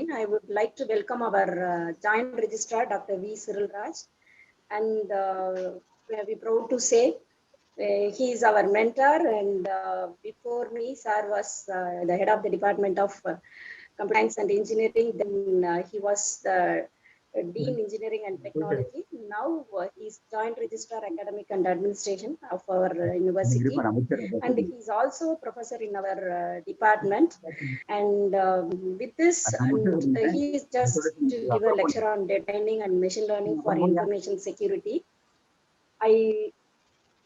join, I would like to welcome our Joint Registrar, Dr. V. Cyril Raj. And we are proud to say he is our mentor. And before me, Sir was the head of the Department of Computer Science and Engineering. Then he was the Dean Engineering and Technology. Now he is Joint Registrar Academic and Administration of our university. And he is also a professor in our department. And with this, he is just to give a lecture on data mining and machine learning for information security. I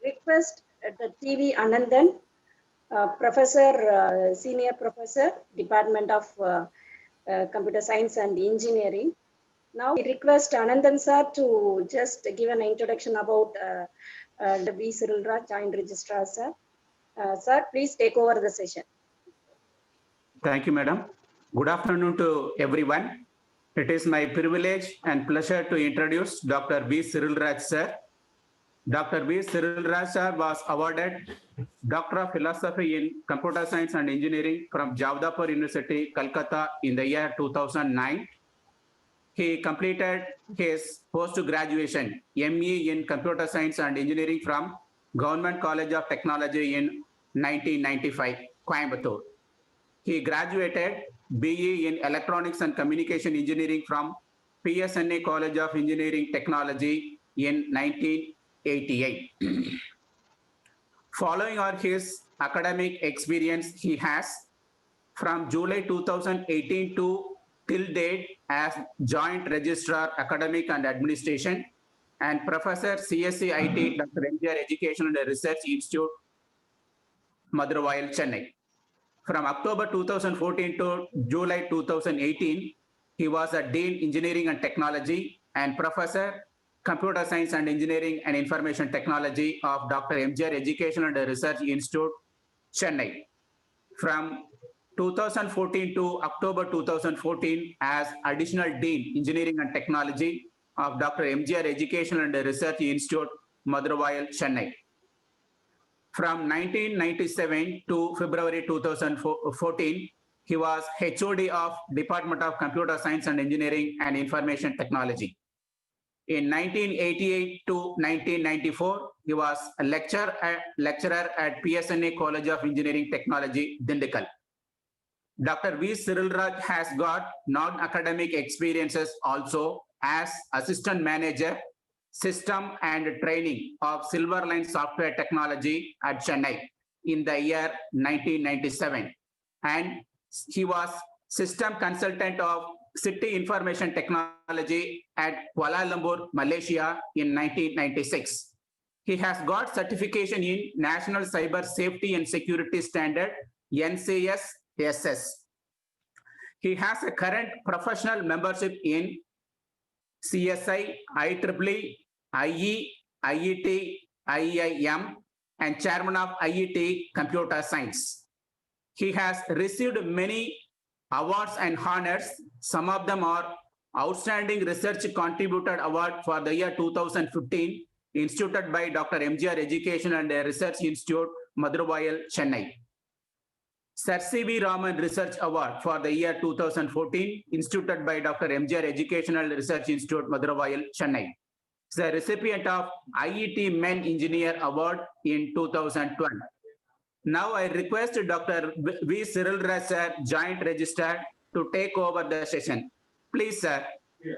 request the TV Anandan, professor, senior professor, Department of Computer Science and Engineering. Now I request Anandan sir to just give an introduction about the V. Cyril Raj, Joint Registrar, sir. Sir, please take over the session. Thank you, madam. Good afternoon to everyone. It is my privilege and pleasure to introduce Dr. V. Cyril Raj, sir. Dr. V. Cyril Raj, sir, was awarded Doctor of Philosophy in Computer Science and Engineering from Javadpur University, Calcutta in the year 2009. He completed his post-graduation ME in Computer Science and Engineering from Government College of Technology in 1995, Coimbatore. He graduated BE in Electronics and Communication Engineering from PSNA College of Engineering Technology in 1988. Following on his academic experience, he has from July 2018 to till date as Joint Registrar Academic and Administration and Professor CSE IT Dr. MGR Education and Research Institute, Madurai, Chennai. From October 2014 to July 2018, he was a Dean Engineering and Technology and Professor Computer Science and Engineering and Information Technology of Dr. MGR Education and Research Institute, Chennai. From 2014 to October 2014 as Additional Dean Engineering and Technology of Dr. MGR Education and Research Institute, Madurai, Chennai. From 1997 to February 2014, he was HOD of Department of Computer Science and Engineering and Information Technology. In 1988 to 1994, he was a lecturer at PSNA College of Engineering Technology, Dindikal. Dr. V. Cyril Raj has got non-academic experiences also as Assistant Manager, System and Training of Silverline Software Technology at Chennai in the year 1997. And he was System Consultant of City Information Technology at Kuala Lumpur, Malaysia in 1996. He has got certification in National Cyber Safety and Security Standard, NCSSS. He has a current professional membership in CSI, IEEE, IE, IET, IIM, and Chairman of IET Computer Science. He has received many awards and honors. Some of them are Outstanding Research Contributor Award for the year 2015, instituted by Dr. MGR Education and Research Institute, Madurai, Chennai. Sir C.V. Raman Research Award for the year 2014, instituted by Dr. MGR Educational Research Institute, Madurai, Chennai. The recipient of IET Men Engineer Award in 2012. Now I request Dr. V. Cyril Raj, sir, Joint Registrar, to take over the session. Please, sir. Yeah.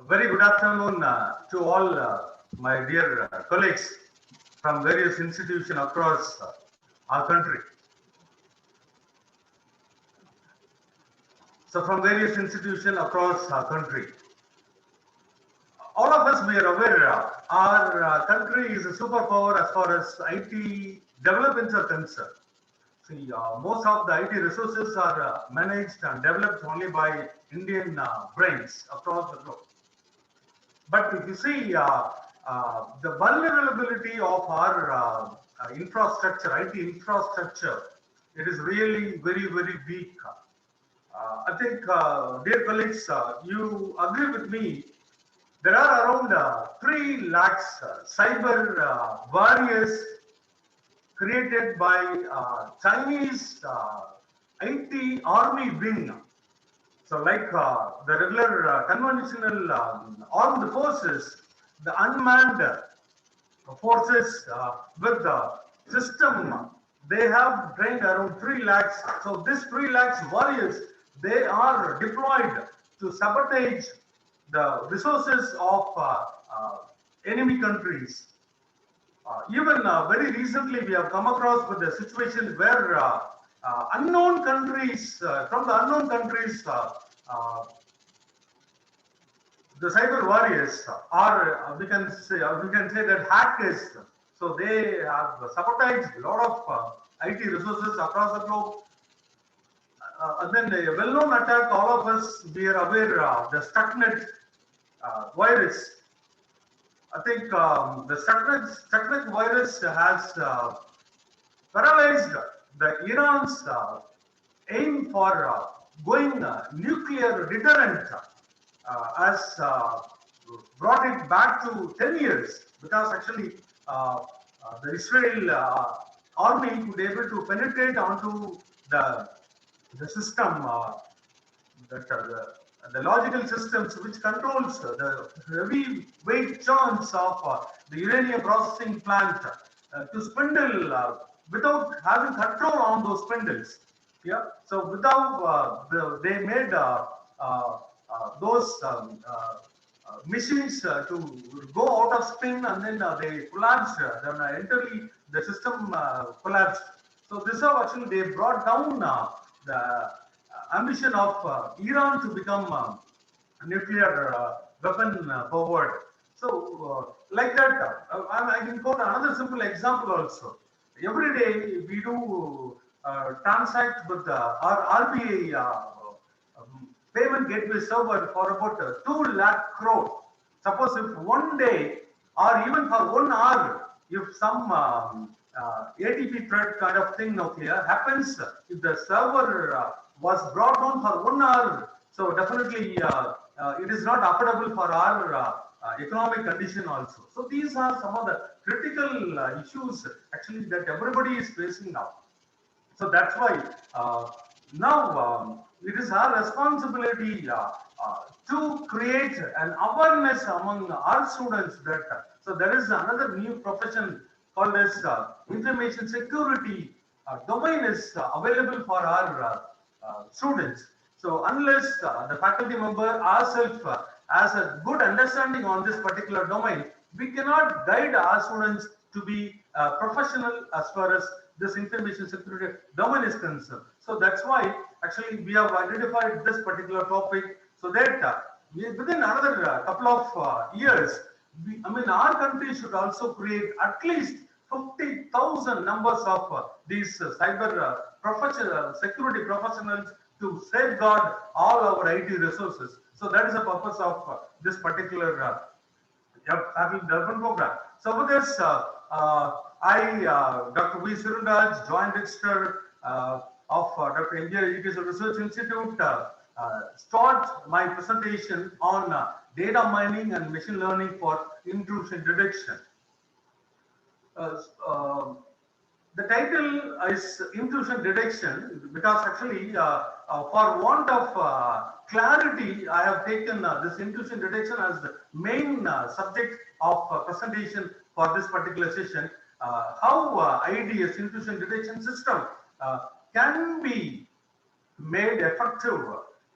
Very good afternoon to all my dear colleagues from various institutions across our country. So from various institutions across our country. All of us, we are aware our country is a superpower as far as IT developments are concerned. See, most of the IT resources are managed and developed only by Indian brains across the globe. But if you see the vulnerability of our infrastructure, IT infrastructure, it is really very, very weak. I think, dear colleagues, you agree with me. There are around 3 lakhs cyber warriors created by Chinese IT army wing So like the regular conventional armed forces, the unmanned forces with the system, they have trained around 3 lakhs. So this 3 lakhs warriors, they are deployed to sabotage the resources of enemy countries. Even very recently, we have come across with a situation where unknown countries, from the unknown countries, the cyber warriors are, we can say that hackers. So they have sabotaged a lot of IT resources across the globe. And then a well-known attack, all of us, we are aware of the Stuxnet virus. I think the Stuxnet virus has paralyzed the Iran's aim for going nuclear deterrent, has brought it back to 10 years, because actually the Israel army would be able to penetrate onto the system, the logical systems which controls the heavy weight churns of the uranium processing plant to spindle without having control on those spindles. Yeah, so without they made those machines to go out of spin, and then they collapsed. Then entirely the system collapsed. So this is how actually they brought down the ambition of Iran to become a nuclear weapon forward. So like that, I can quote another simple example also. Every day we do transact with our RBI payment gateway server for about 2 lakh crore. Suppose if one day or even for 1 hour, if some ATP threat kind of thing nuclear happens, if the server was brought down for 1 hour, so definitely it is not affordable for our economic condition also. So these are some of the critical issues actually that everybody is facing now. So that's why now it is our responsibility to create an awareness among our students that so there is another new profession called as information security domain is available for our students. So unless the faculty member ourselves has a good understanding on this particular domain, we cannot guide our students to be professional as far as this information security domain is concerned. So that's why actually we have identified this particular topic, so that within another couple of years, our country should also create at least 50,000 numbers of these cyber professional security professionals to safeguard all our IT resources. So that is the purpose of this particular faculty development program. So with this, Dr. V. Cyril Raj, Joint Registrar of Dr. Engineer Education Research Institute, start my presentation on data mining and machine learning for intrusion detection. The title is intrusion detection because actually for want of clarity, I have taken this intrusion detection as the main subject of presentation for this particular session. How IDS, intrusion detection system, can be made effective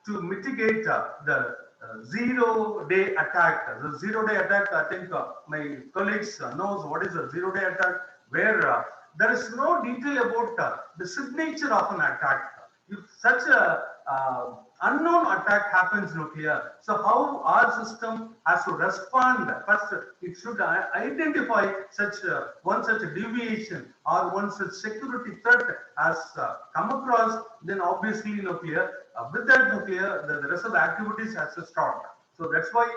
to mitigate the zero-day attack. The zero-day attack, I think my colleagues knows what is a zero-day attack, where there is no detail about the signature of an attack. If such a unknown attack happens nuclear, so how our system has to respond? First, it should identify such one such deviation or one such security threat has come across. Then obviously nuclear, with that nuclear, the rest of the activities has to start. So that's why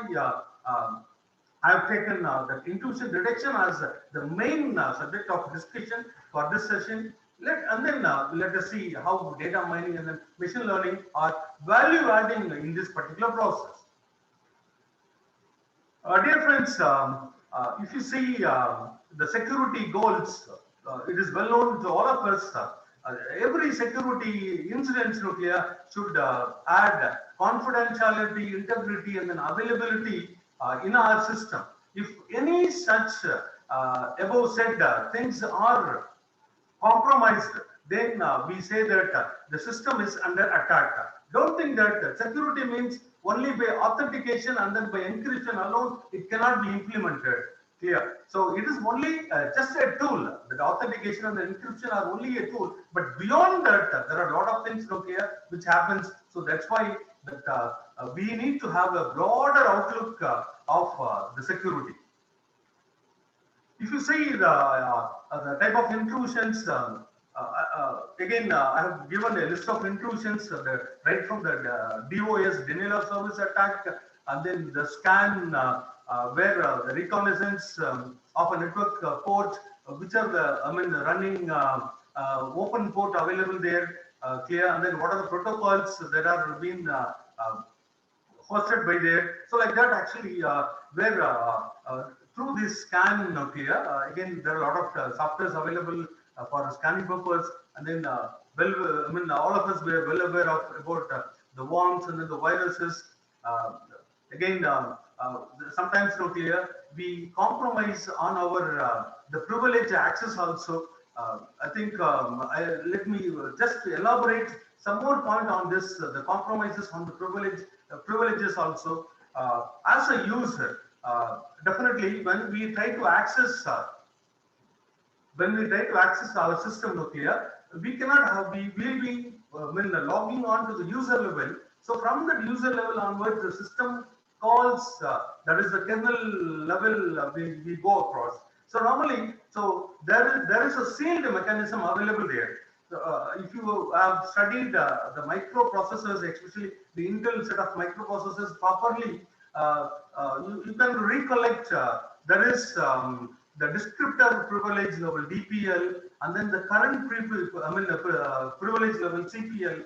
I have taken the intrusion detection as the main subject of discussion for this session. Let us see how data mining and then machine learning are value adding in this particular process. Dear friends, if you see the security goals, it is well known to all of us every security incident nuclear should add confidentiality, integrity, and then availability in our system. If any such above said things are compromised, then we say that the system is under attack. Don't think that security means only by authentication and then by encryption alone, it cannot be implemented. Clear. So it is only just a tool. The authentication and the encryption are only a tool. But beyond that, there are a lot of things here which happens. So that's why that we need to have a broader outlook of the security. If you see the type of intrusions, again, I have given a list of intrusions right from the DOS, denial of service attack, and then the scan, where the reconnaissance of a network port, which are the, running open port available there, clear, and then what are the protocols that are being hosted by there. So like that actually, where through this scan clear, again, there are a lot of softwares available for scanning purpose, and then all of us were well aware of about the worms and then the viruses. Again, sometimes clear, we compromise on our the privilege access also. I think let me just elaborate some more point on this, the compromises on the privileges also. As a user, definitely when we try to access our system nuclear, we cannot have, we will be logging on to the user level. So from the user level onwards, the system calls, that is the kernel level, we go across. So normally, so there is a sealed mechanism available there. So, if you have studied the microprocessors, especially the Intel set of microprocessors properly, you can recollect there is the descriptor privilege level DPL, and then the current privilege level CPL.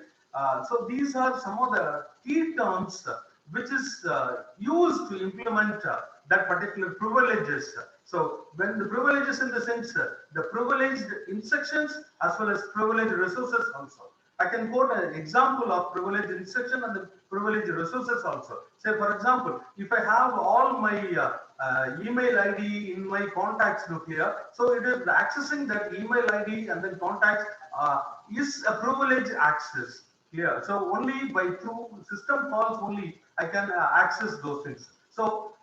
So these are some of the key terms which is used to implement that particular privileges. So when the privileges in the sense, the privileged instructions as well as privileged resources also. I can quote an example of privileged instruction and the privileged resources also. Say for example, if I have all my email ID in my contacts nuclear, so it is accessing that email ID and then contacts is a privileged access here. So only by through system calls only I can access those things. So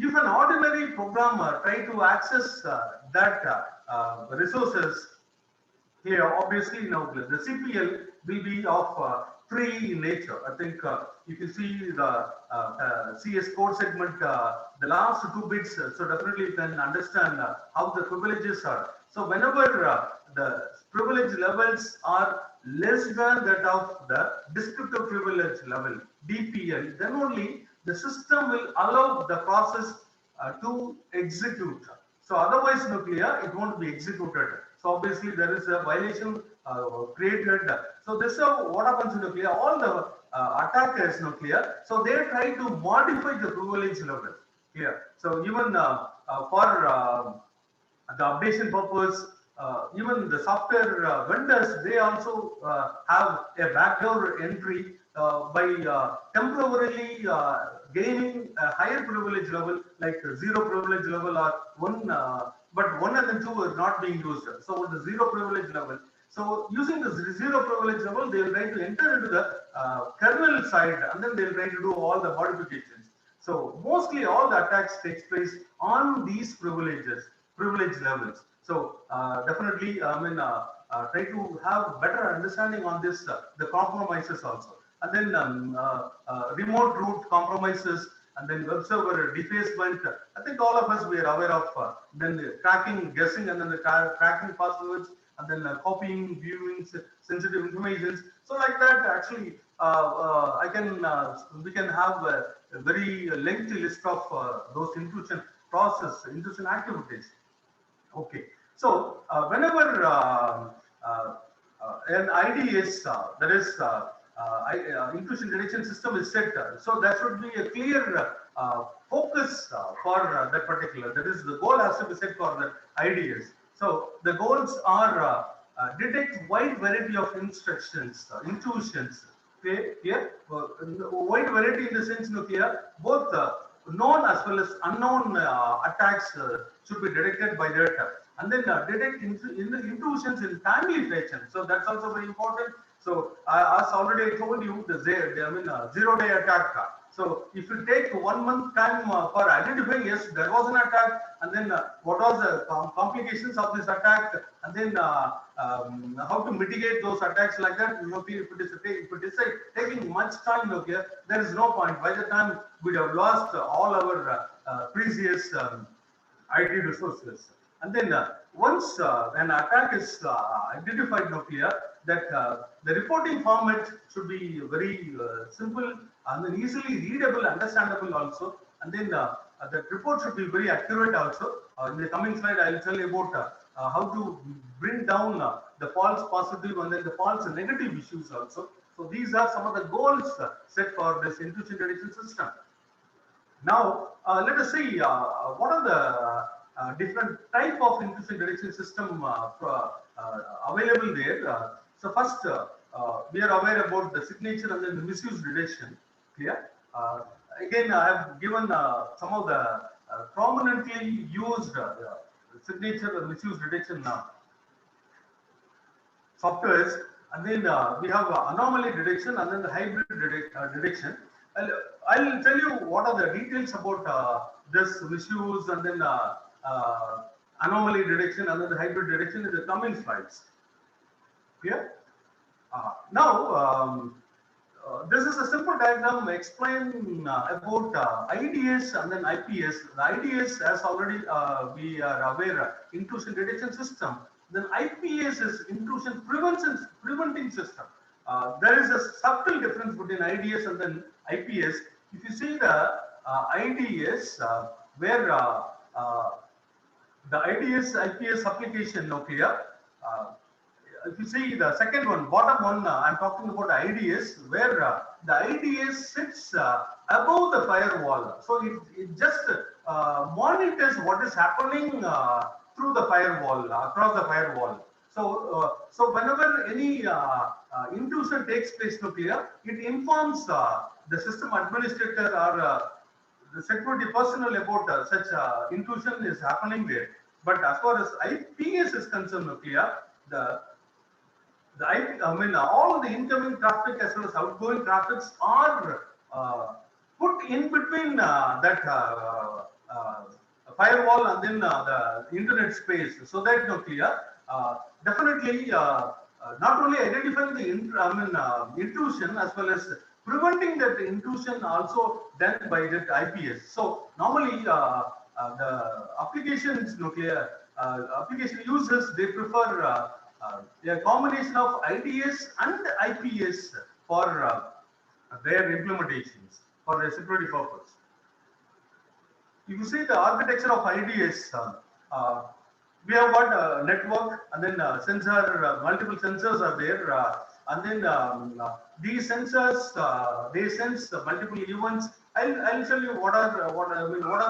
if an ordinary programmer try to access that resources here, obviously now the CPL will be of free nature. I think if you see the CS code segment, the last 2 bits, so definitely you can understand how the privileges are. So whenever the privilege levels are less than that of the descriptive privilege level DPL, then only the system will allow the process to execute. So otherwise nuclear, it won't be executed. So obviously there is a violation created. So this is what happens in nuclear. All the attackers nuclear, so they try to modify the privilege level here. So even for the updation purpose, even the software vendors, they also have a backdoor entry by temporarily gaining a higher privilege level, like 0 privilege level or 1, but 1 and 2 are not being used. So with the 0 privilege level, so using the 0 privilege level, they will try to enter into the kernel side, and then they will try to do all the modifications. So mostly all the attacks takes place on these privilege levels. So definitely, I mean, try to have better understanding on this, the compromises also. And then remote root compromises, and then web server defacement. I think all of us we are aware of. Then the cracking, guessing, and then the cracking passwords, and then copying, viewing sensitive information. So like that, actually, I can we can have a very lengthy list of those intrusion activities. Okay, so whenever an ID is there is intrusion detection system is set, so there should be a clear focus for that particular. That is, the goal has to be set for the IDS. So the goals are detect wide variety of instructions, intrusions. Here, wide variety in the sense, here, both known as well as unknown attacks should be detected by that, and then detect intrusions in timely fashion. So that's also very important. So as already I told you, the zero-day attack. So if you take 1 month time for identifying, yes, there was an attack, and then what was the complications of this attack, and then how to mitigate those attacks like that. If it is taking much time, okay, there is no point. By the time we have lost all our precious IT resources. And then once an attack is identified, here, that the reporting format should be very simple and then easily readable, understandable also. And then the report should be very accurate also. In the coming slide, I will tell you about how to bring down the false positive and then the false negative issues also. So these are some of the goals set for this intrusion detection system. Now, let us see what are the different type of intrusion detection system available there. So first, we are aware about the signature and then the misuse detection. Clear? Again, I have given some of the prominently used signature and misuse detection softwares, and then we have anomaly detection and then the hybrid detection. I'll tell you what are the details about this misuse and then anomaly detection and then the hybrid detection in the coming slides. Clear? Now, this is a simple diagram explain about IDS and then IPS. The IDS, as already we are aware, intrusion detection system. Then IPS is intrusion preventing system. There is a subtle difference between IDS and then IPS. If you see the IDS, where the IDS IPS application, here. If you see the second one, bottom one, I'm talking about IDS, where the IDS sits above the firewall. So it just monitors what is happening through the firewall, across the firewall. So whenever any intrusion takes place, here, it informs the system administrator or the security personnel about such intrusion is happening there. But as far as IPS is concerned, here, all the incoming traffic as well as outgoing traffics are put in between that firewall and then the internet space, so that clear. Definitely, not only identifying the intrusion as well as preventing that intrusion also done by that IPS. So normally the applications, application users, they prefer a combination of IDS and IPS for their implementations for a security purpose. If you see the architecture of IDS, we have got a network and then sensor, multiple sensors are there, and then these sensors they sense multiple events. I'll tell you what are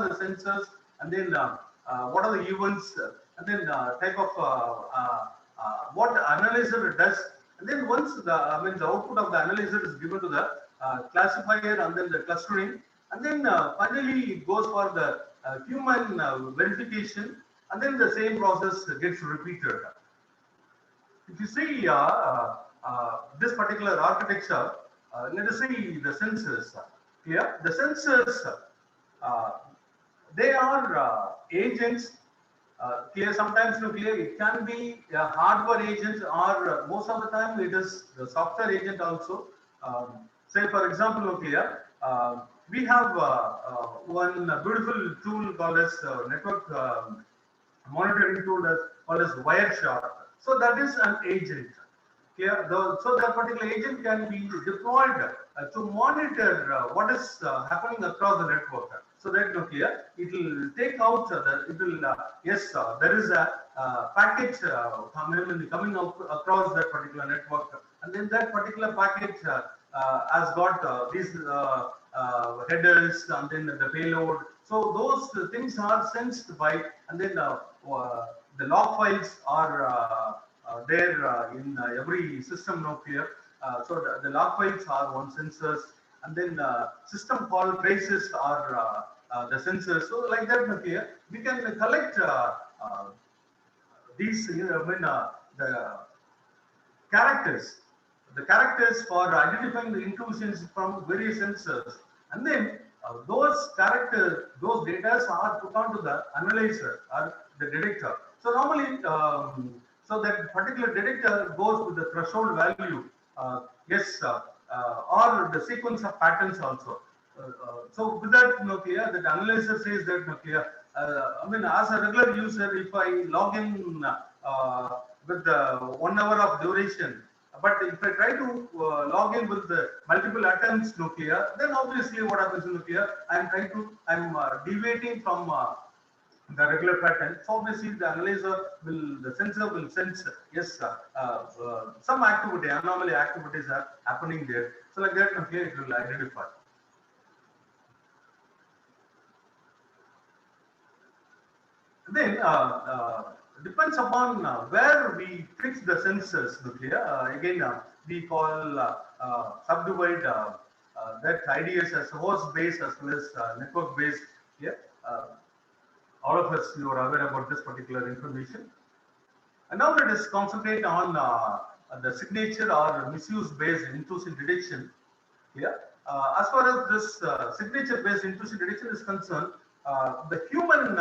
the sensors, and then what are the events, and then type of what analyzer does, and then once the the output of the analyzer is given to the classifier and then the clustering, and then finally it goes for the human verification, and then the same process gets repeated. If you see this particular architecture, let us see the sensors. Here, the sensors they are agents. Clear, sometimes it can be a hardware agent, or most of the time it is the software agent also. Say for example, here we have one beautiful tool called as network monitoring tool called as Wireshark. So that is an agent. Clear? So that particular agent can be deployed to monitor what is happening across the network. So that clear, it will take out yes, there is a package coming out across that particular network, and then that particular package has got these headers and then the payload. So those things are sensed by, and then the log files are there in every system nuclear. So the log files are one sensors, and then system call traces are the sensors. So like that nuclear, we can collect these, the characters, the characters for identifying the intrusions from various sensors, and then those characters, those data are put onto the analyzer or the detector. So normally, so that particular detector goes with the threshold value, yes, or the sequence of patterns also. So with that nuclear, that analyzer says that nuclear. As a regular user, if I log in with 1 hour of duration, but if I try to log in with the multiple attempts nuclear, then obviously what happens in nuclear, I'm deviating from the regular pattern. So obviously the sensor will sense, yes, some activity, anomaly activities are happening there. So like that nuclear, it will identify. Then depends upon where we fix the sensors nuclear. Again, we call subdivide that IDS as host based as well as network based. Yeah, all of us, you are aware about this particular information. And now let us concentrate on the signature or misuse based intrusion detection. Yeah. As far as this signature based intrusion detection is concerned, the human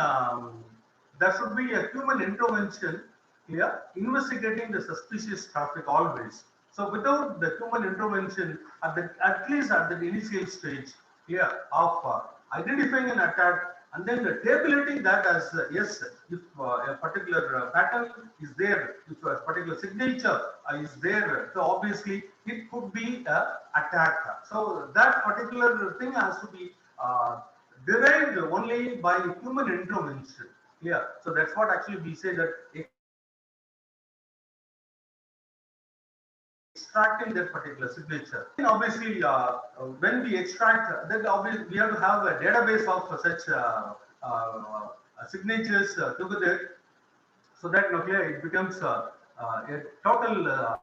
there should be a human intervention here, investigating the suspicious traffic always. So without the human intervention, at least at the initial stage here of identifying an attack, and then the tabulating that as yes, if a particular pattern is there, if a particular signature is there, so obviously it could be a attack. So that particular thing has to be derived only by human intervention. Yeah, so that's what actually we say that extracting that particular signature. And obviously, when we extract, then obviously we have to have a database of such signatures together, so that nuclear it becomes a total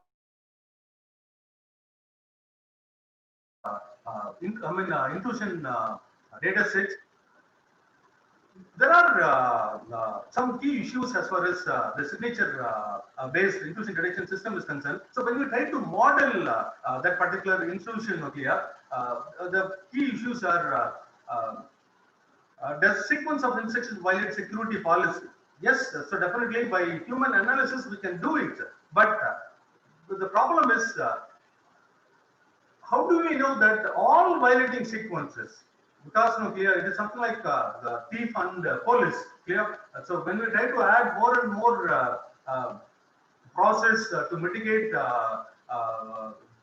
intrusion data set. There are some key issues as far as the signature based intrusion detection system is concerned. So when we try to model that particular intrusion nuclear, the key issues are does sequence of instructions violate security policy? Yes, so definitely by human analysis we can do it, but the problem is how do we know that all violating sequences? Because nuclear, it is something like the thief and police. Clear. So when we try to add more and more process to mitigate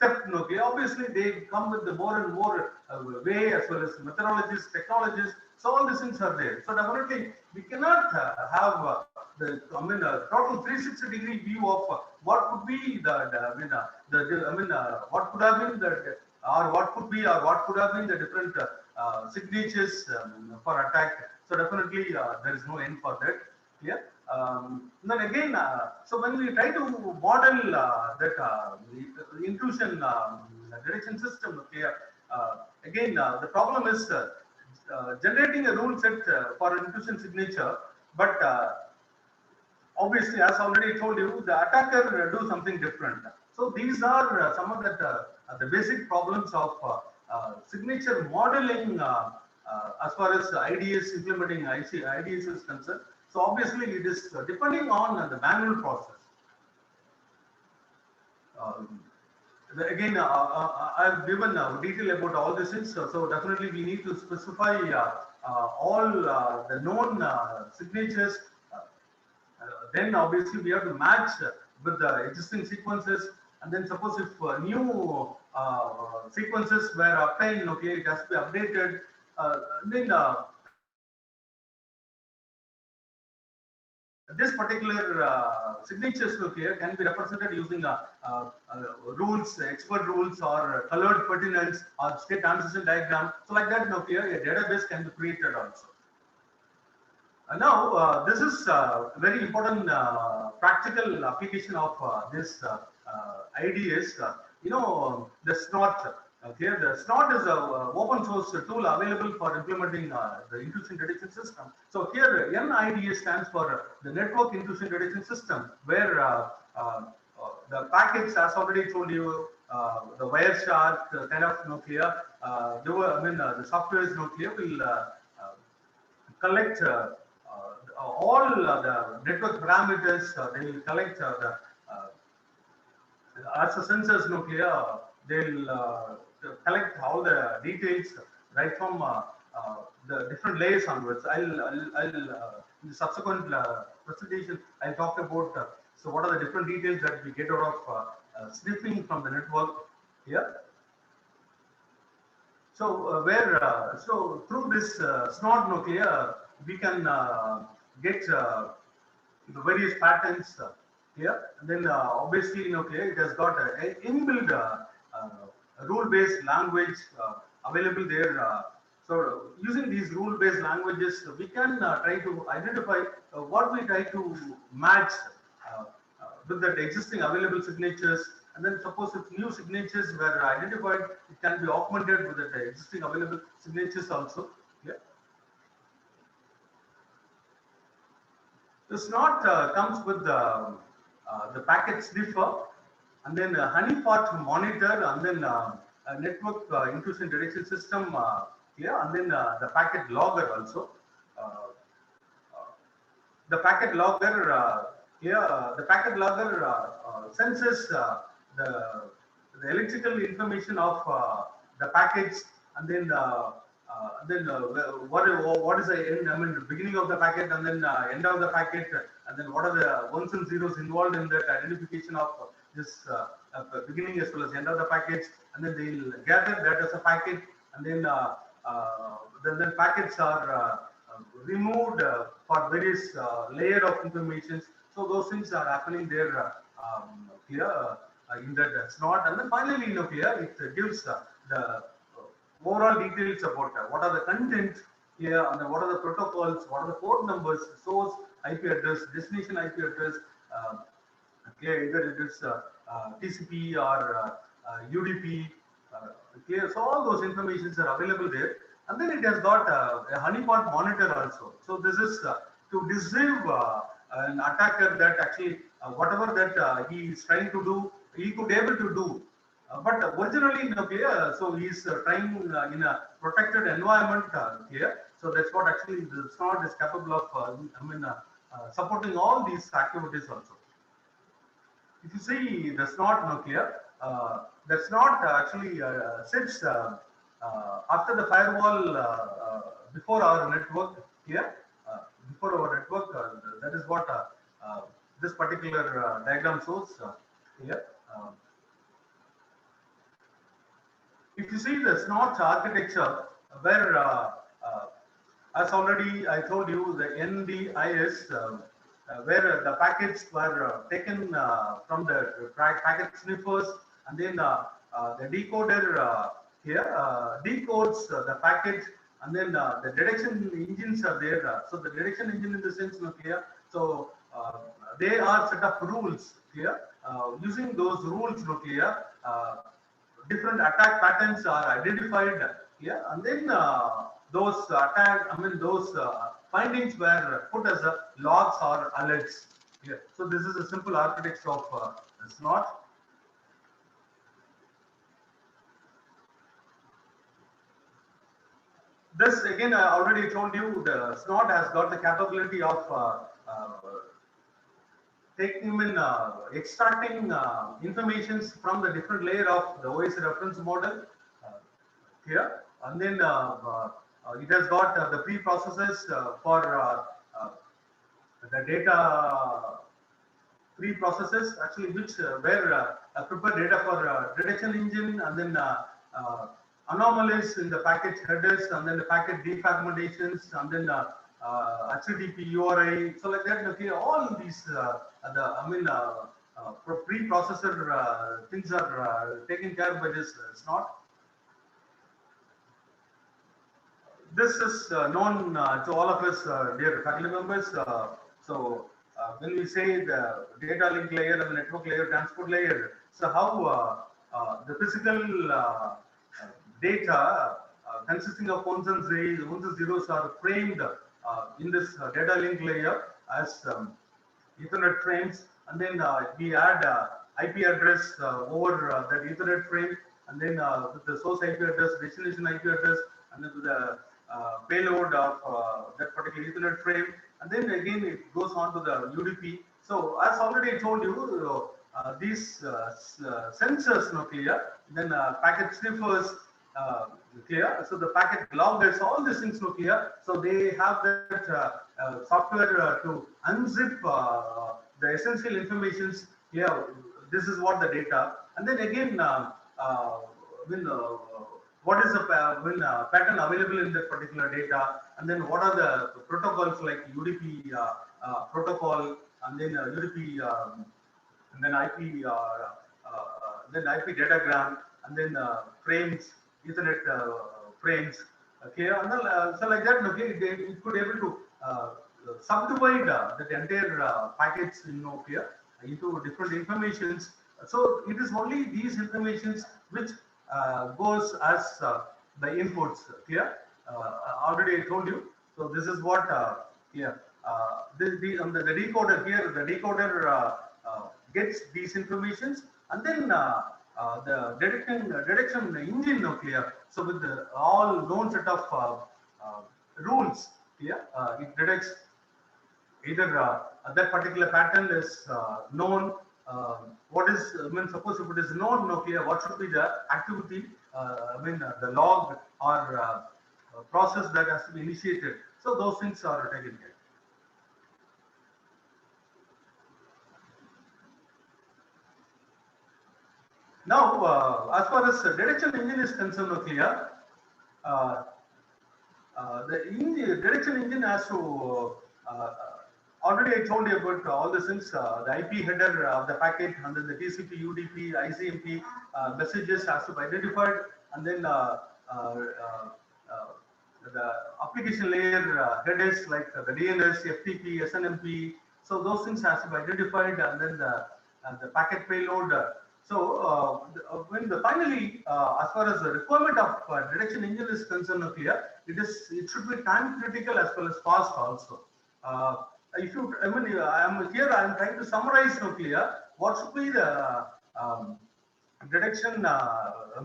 theft, nuclear, obviously they come with the more and more way as well as methodologies, technologies. So all these things are there. So definitely we cannot have total 360-degree view of what could be what could have been the or what could be or what could have been the different signatures for attack. So definitely there is no end for that. Yeah. Then again, so when we try to model that intrusion detection system, okay, again the problem is generating a rule set for an intrusion signature, but obviously, as already told you, the attacker do something different. So these are some of the basic problems of signature modeling as far as IDS implementing IDS is concerned. So obviously, it is depending on the manual process. Again, I've given detail about all these things. So definitely, we need to specify all the known signatures. Then obviously we have to match with the existing sequences, and then suppose if new sequences were obtained, okay, it has to be updated. Then this particular signatures here can be represented using rules, expert rules, or colored pertinence, or state transition diagram. So like that, here a database can be created also. Now, this is very important practical application of this IDS. The SNOT. Okay, the SNOT is a open source tool available for implementing the intrusion detection system. So here, NIDS stands for the Network Intrusion Detection System, where the packets, as already told you, the Wireshark kind of nuclear, the software is nuclear will collect all the network parameters. They will collect as a sensors nuclear. They'll collect all the details right from the different layers onwards. In the subsequent presentation, I'll talk about so what are the different details that we get out of sniffing from the network here. So so through this SNOT nuclear, we can get the various patterns here. And then obviously nuclear, it has got an inbuilt rule-based language available there. So using these rule-based languages, we can try to identify what we try to match with the existing available signatures. And then suppose if new signatures were identified, it can be augmented with the existing available signatures also. Yeah. The SNOT comes with the packet sniffer, and then a honeypot monitor, and then a network intrusion detection system, and then the packet logger also. The packet logger the packet logger senses the electrical information of the packets, and then what is the end, I mean, the beginning of the packet, and then end of the packet, and then what are the ones and zeros involved in that identification of this beginning as well as end of the packets, and then they'll gather that as a packet, and then then packets are removed for various layer of information. So those things are happening there here in that SNOT, and then finally here it gives the overall details about what are the content here, and then what are the protocols, what are the port numbers, source IP address, destination IP address, either it is TCP or UDP. So all those informations are available there, and then it has got a honeypot monitor also. So this is to deceive an attacker that actually whatever that he is trying to do, he could able to do. But originally, so he is trying in a protected environment here. So that's what actually the SNOT is capable of. Supporting all these activities also. If you see the SNOT nuclear, the SNOT actually sits after the firewall before our network here. Before our network, that is what this particular diagram shows here. If you see the SNOT architecture, where as already I told you, the NDIS, where the packets were taken from the packet sniffers, and then the decoder here decodes the packet, and then the detection engines are there. So the detection engine in the sense here, so they are set of rules here. Using those rules here, different attack patterns are identified here, and then those those findings were put as a logs or alerts here. So this is a simple architecture of SNOT. This again, I already told you, the SNOT has got the capability of taking extracting information from the different layer of the OS reference model here, and then it has got the pre-processes for the data pre-processes actually, which were prepare data for detection engine, and then anomalies in the packet headers, and then the packet defragmentations, and then HTTP URI. So like that, okay, all these pre-processor things are taken care by this SNOT. This is known to all of us, dear faculty members. When we say the data link layer and the network layer, transport layer, so how the physical data consisting of ones and zeros are framed in this data link layer as Ethernet frames, and then we add IP address over that Ethernet frame, and then with the source IP address, destination IP address, and then with the payload of that particular Ethernet frame, and then again it goes on to the UDP. So as already I told you, these sensors clear, then packet sniffers clear. So the packet loggers, all these things clear. So they have that software to unzip the essential informations. Yeah, this is what the data, and then again when what is the pattern available in that particular data, and then what are the protocols like UDP protocol, and then UDP, and then then IP datagram, and then frames, Ethernet frames. Okay, and then, so like that, okay, it could able to subdivide the entire packets in Nokia into different informations. So it is only these informations which goes as the inputs. Clear? Already I told you. So this is what the decoder here. The decoder gets these informations, and then the detection engine clear. So with the all known set of rules, clear, it detects either that particular pattern is known. What is, suppose if it is known, clear, what should be the activity, the log or process that has to be initiated. So those things are taken care. Now, as far as detection engine is concerned, clear, the detection engine has to already I told you about all the things, the IP header of the packet, and then the TCP, UDP, ICMP messages has to be identified, and then the application layer headers like the DNS, FTP, SNMP. So those things has to be identified, and then the packet payload. When finally, as far as the requirement of detection engine is concerned, clear, it should be time critical as well as fast also. If you, I am here, I am trying to summarize clear what should be the detection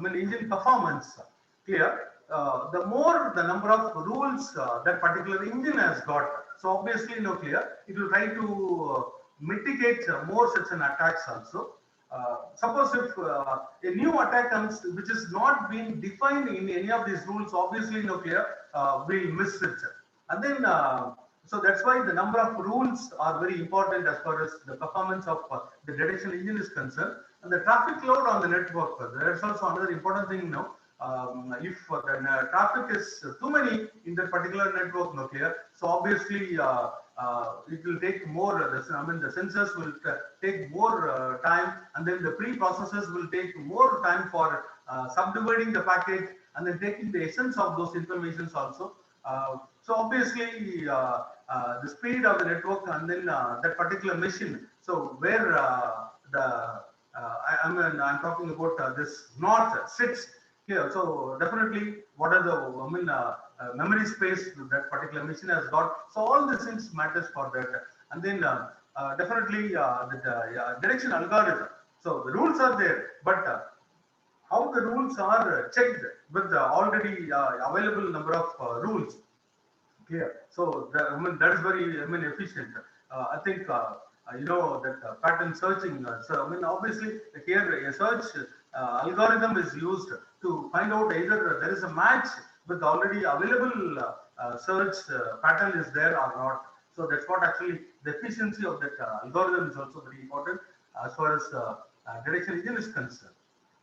engine performance. Clear. The more the number of rules that particular engine has got, so obviously clear, it will try to mitigate more such an attacks also. Suppose if a new attack comes which is not being defined in any of these rules, obviously clear, we'll miss it, and then so that's why the number of rules are very important as far as the performance of the detection engine is concerned. And the traffic load on the network, there's also another important thing now. If the traffic is too many in that particular network, clear, so obviously it will take more, the sensors will take more time, and then the pre-processors will take more time for subdividing the packet and then taking the essence of those informations also. So obviously the speed of the network, and then that particular machine. So where I'm talking about this north sits here. So definitely, what are the memory space that particular machine has got. So all these things matters for that. And then definitely the detection algorithm. So the rules are there, but how the rules are checked with the already available number of rules. Clear. So that is very efficient. I think you know that pattern searching. So obviously here a search algorithm is used to find out either there is a match with already available search pattern is there or not. So that's what actually the efficiency of that algorithm is also very important as far as detection engine is concerned.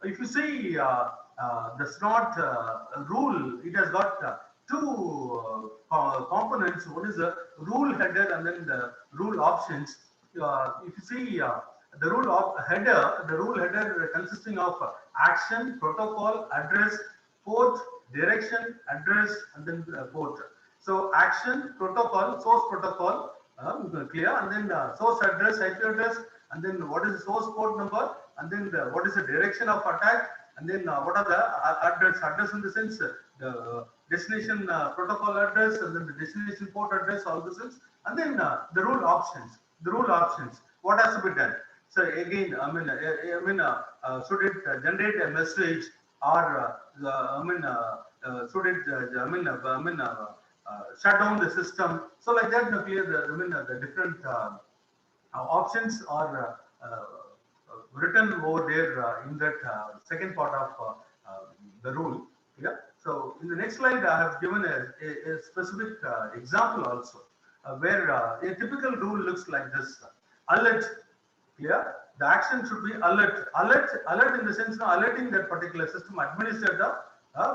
If you see the SNOT rule, it has got two components. One is the rule header and then the rule options. If you see the rule header consisting of action, protocol, address, port, direction, address, and then port. So action, protocol, source protocol, clear, and then source address, IP address, and then what is the source port number, and then what is the direction of attack, and then what are the address in the sense the destination protocol address, and then the destination port address, all those things, and then the rule options. What has to be done? So again, should it generate a message, or should it shut down the system? So like that, clear the different options are written over there in that second part of the rule. Yeah. So in the next slide, I have given a specific example also, where a typical rule looks like this: alert. Yeah, the action should be alert. Alert in the sense of alerting that particular system administrator.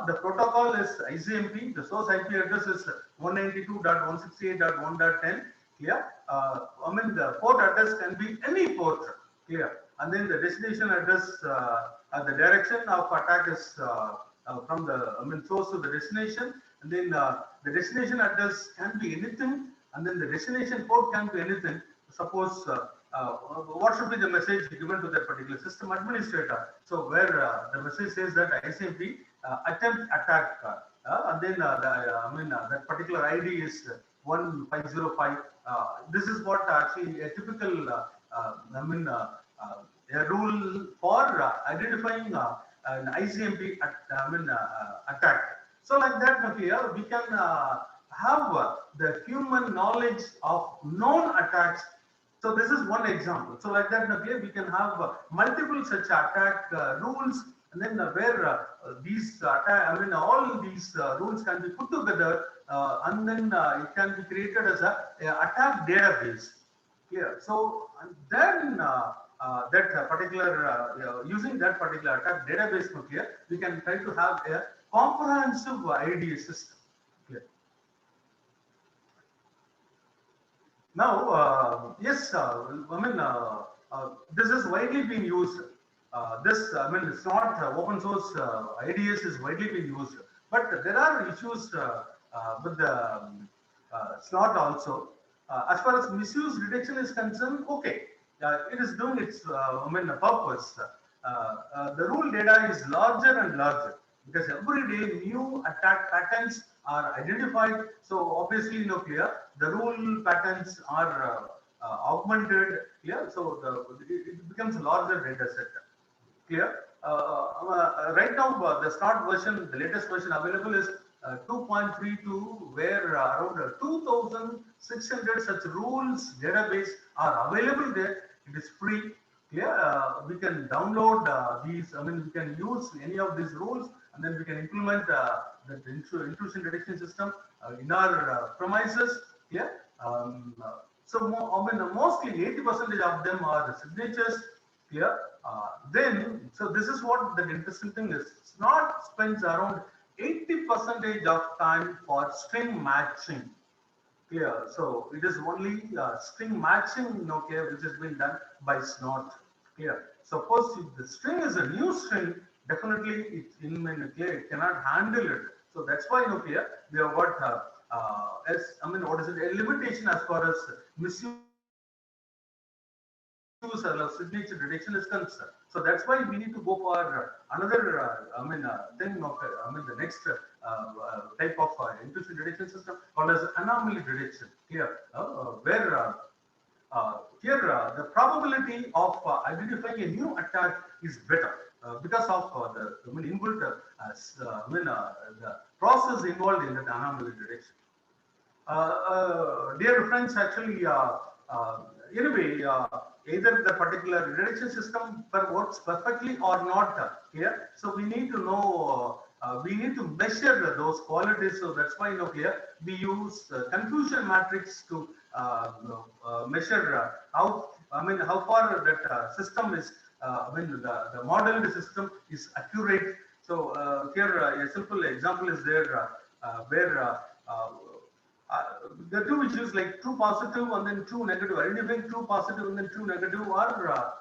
The protocol is ICMP. The source IP address is 192.168.1.10. Yeah, the port address can be any port. Clear. And then the destination address, the direction of attack is from the source to the destination. And then the destination address can be anything, and then the destination port can be anything. Suppose what should be the message given to that particular system administrator? So where the message says that ICMP attempt attack, and then that particular ID is 1505. This is what actually a typical a rule for identifying an ICMP attack. So like that, here we can have the human knowledge of known attacks. So this is one example. So like that, we can have multiple such attack rules, and then where these attack, all these rules can be put together, and then it can be created as a attack database. Yeah. So then that particular using that particular attack database here, we can try to have a comprehensive IDA system. Clear. Now, yes, this is widely being used. It's not open source. IDS is widely being used, but there are issues with the slot also. As far as misuse detection is concerned, okay, it is doing its purpose. The rule data is larger and larger because every day new attack patterns are identified. So obviously, clear, the rule patterns are augmented. Yeah, so it becomes a larger data set. Clear. Right now, the start version, the latest version available is 2.32, where around 2,600 such rules database are available there. It is free. Yeah, we can download these. We can use any of these rules, and then we can implement the intrusion detection system in our premises. Yeah. So mostly 80% of them are signatures. Clear. Then, so this is what the interesting thing is. Snort spends around 80% of time for string matching. Clear. So it is only string matching, which has been done by Snort. Clear. Suppose if the string is a new string, definitely it cannot handle it. So that's why clear, we have got what is it? A limitation as far as misuse or signature detection is concerned. So that's why we need to go for another thing of the next type of intrusion detection system called as anomaly detection. Here, where here the probability of identifying a new attack is better because of the inbuilt the process involved in that anomaly detection. Dear friends, actually, anyway, either the particular detection system works perfectly or not here. So we need to know, we need to measure those qualities. So that's why here we use confusion matrix to measure how far that system is, the modeled system is accurate. So here a simple example is there where the two issues like true positive and then true negative, identifying true positive and then true negative are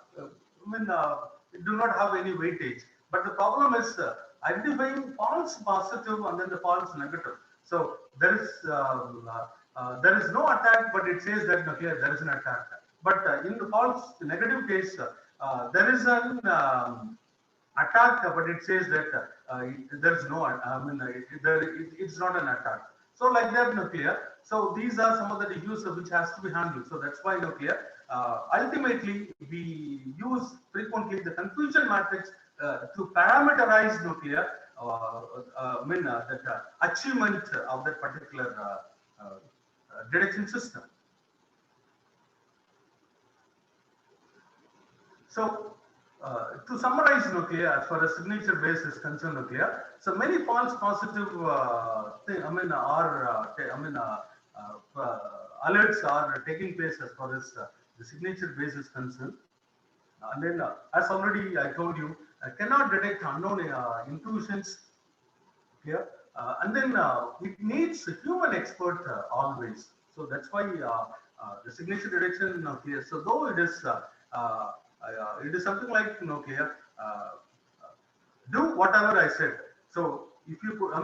do not have any weightage. But the problem is identifying false positive and then the false negative. So there is no attack, but it says that okay, there is an attack. But in the false negative case, there is an attack, but it says that there is no, it's not an attack. So like that, nuclear. So these are some of the issues which has to be handled. So that's why nuclear. Ultimately, we use frequently the confusion matrix to parameterize nuclear. That achievement of that particular detection system. So, to summarize nuclear, as far as signature base is concerned, nuclear. So many false positive alerts are taking place as far as the signature base is concerned. And then, as already I told you, I cannot detect unknown intrusions here. And then it needs a human expert always. So that's why the signature detection here. So though it is something like do whatever I said. So if you put,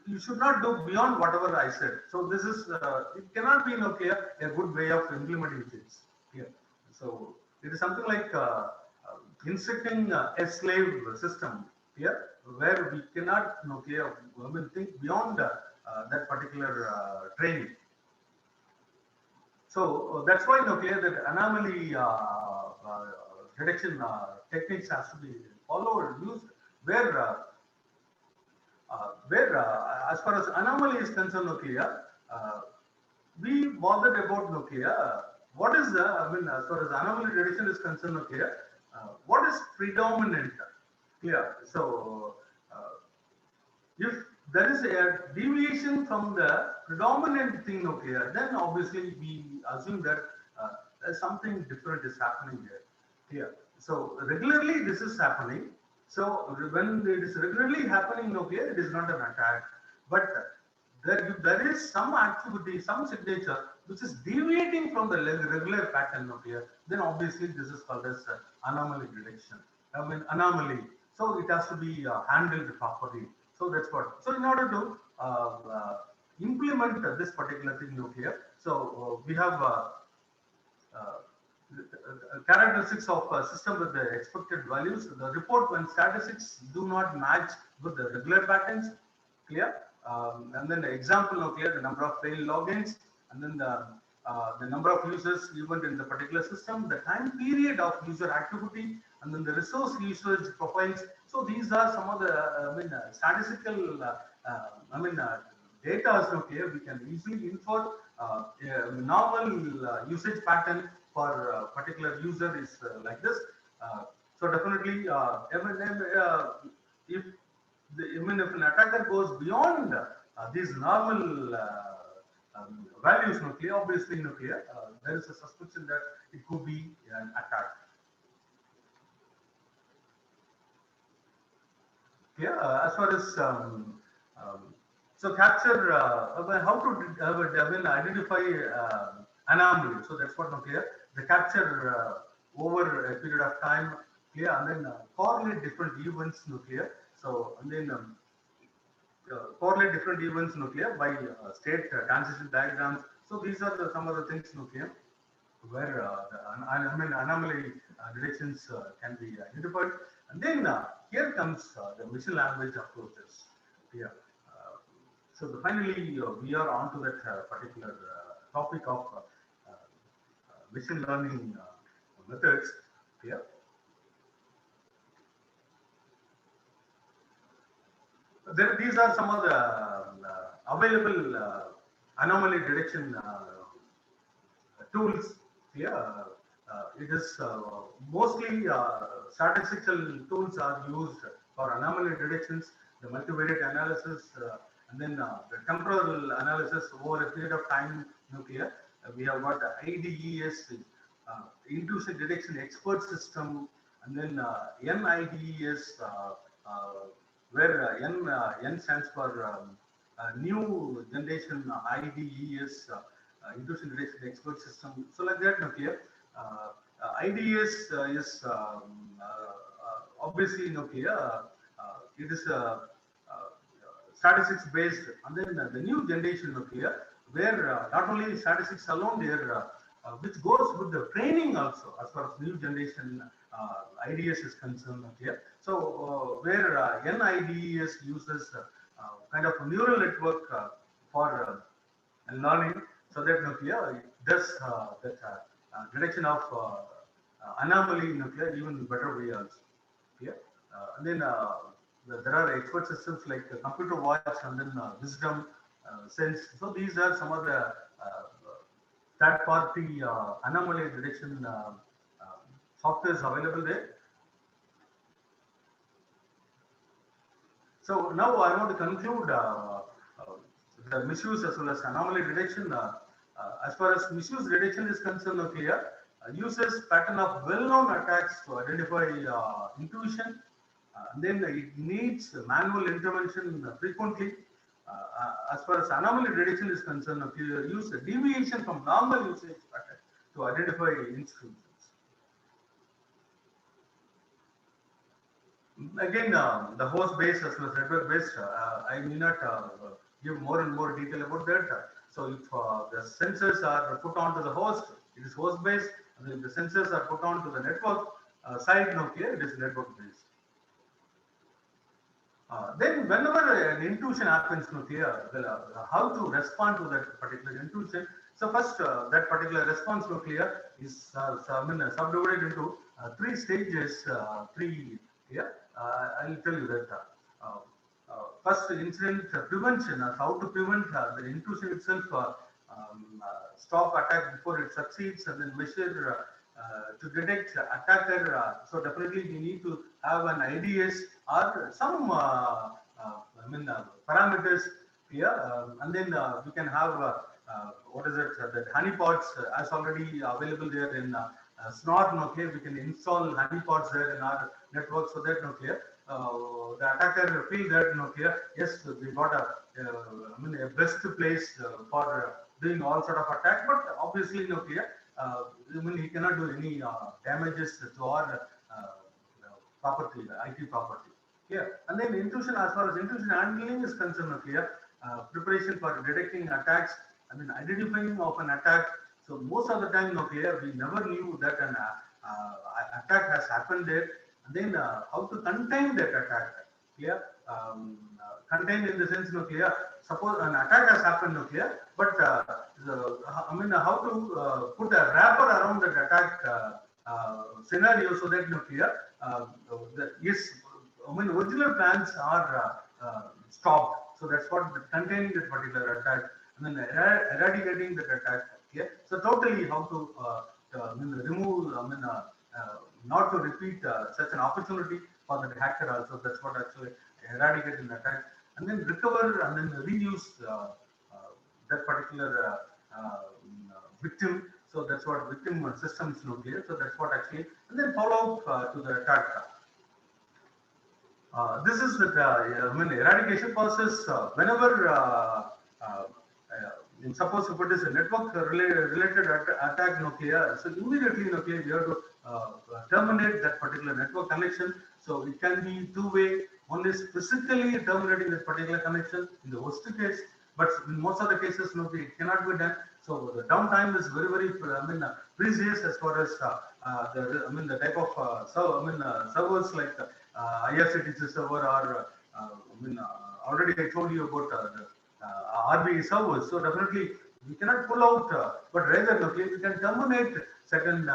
you should not do beyond whatever I said. So this is it cannot be a good way of implementing things here. So it is something like instructing a slave system here, where we cannot think beyond that particular training. So that's why that anomaly detection techniques has to be followed and used where as far as anomaly is concerned, we bothered about what is the as far as anomaly detection is concerned, what is predominant? So if there is a deviation from the predominant thing, then obviously we assume that something different is happening here. So regularly this is happening. So when it is regularly happening, it is not an attack. But there is some activity, some signature which is deviating from the regular pattern then obviously this is called as anomaly detection. Anomaly. So it has to be handled properly. So that's what. So in order to implement this particular thing so we have characteristics of a system with the expected values. The report when statistics do not match with the regular patterns, clear. And then the example, the number of failed logins, and then the number of users even in the particular system, the time period of user activity, and then the resource usage profiles. So these are some of the statistical data we can easily infer a normal usage pattern for a particular user is like this. So definitely, if if an attacker goes beyond these normal values, obviously there is a suspicion that it could be an attack. As far as so capture how to identify anomaly. So that's what the capture over a period of time, and then correlate different events, So and then correlate different events, by state transition diagrams. So these are some of the things, where the anomaly detections can be identified. And then here comes the machine language approaches. So finally, we are on to that particular topic of machine learning methods. These are some of the available anomaly detection tools. It is mostly statistical tools are used for anomaly detections, the multivariate analysis, and then the temporal analysis over a period of time. We have got IDES, intrusion detection expert system, and then NIDES, where N stands for new generation IDES, intrusion detection expert system. So like that, IDES is obviously it is statistics based, and then the new generation here, where not only statistics alone, there which goes with the training also, as far as new generation IDS is concerned here. So where NIDES uses kind of a neural network for learning, so that nuclear does that detection of anomaly nuclear even better way also. Yeah. And then there are expert systems like computer watch, and then wisdom, sense. So these are some of the third party anomaly detection softwares available there. So now I want to conclude the misuse as well as anomaly detection. As far as misuse detection is concerned, nuclear uses pattern of well-known attacks to identify intrusion. And then it needs manual intervention frequently. As far as anomaly detection is concerned, nuclear use a deviation from normal usage pattern to identify intrusions. Again, the host base as well as network based, I may not give more and more detail about that. So if the sensors are put onto the host, it is host based, and if the sensors are put onto the network side, nuclear, it is network based. Then whenever an intrusion happens, nuclear, how to respond to that particular intrusion. So first, that particular response, nuclear, is subdivided into three stages, here. I'll tell you that. First, incident prevention, how to prevent the intrusion itself, stop attack before it succeeds, and then measure to detect attacker. So definitely we need to have an IDS or some parameters here, and then we can have what is it, that honeypots as already available there in Snort nuclear. We can install honeypots there in our network, so that nuclear the attacker feel that nuclear, yes, we got a best place for doing all sort of attack, but obviously nuclear he cannot do any damages to our property, IT property. Yeah, and then intrusion, as far as intrusion handling is concerned, nuclear preparation for detecting attacks, identifying of an attack. So most of the time, nuclear, we never knew that an attack has happened there. And then how to contain that attack. Yeah, contain in the sense, nuclear. Suppose an attack has happened, nuclear, but how to put a wrapper around that attack scenario, so that nuclear, original plans are stopped. So that's what containing that particular attack, and then eradicating that attack. Yeah. So totally how to remove, not to repeat such an opportunity for the hacker also. That's what actually eradicate an attack, and then recover and then reuse that particular victim. So that's what victim systems nuclear. So that's what actually, and then follow up to the attack. This is the eradication process. Whenever suppose if it is a network related attack, nuclear, so immediately nuclear we have to terminate that particular network connection. So it can be two-way. One is physically terminating that particular connection in the worst case, but in most of the cases, nuclear it cannot be done. So the downtime is very precious as far as the type of servers like IRCTC server, or already I told you about the RBE servers. So definitely we cannot pull out, but rather we can terminate certain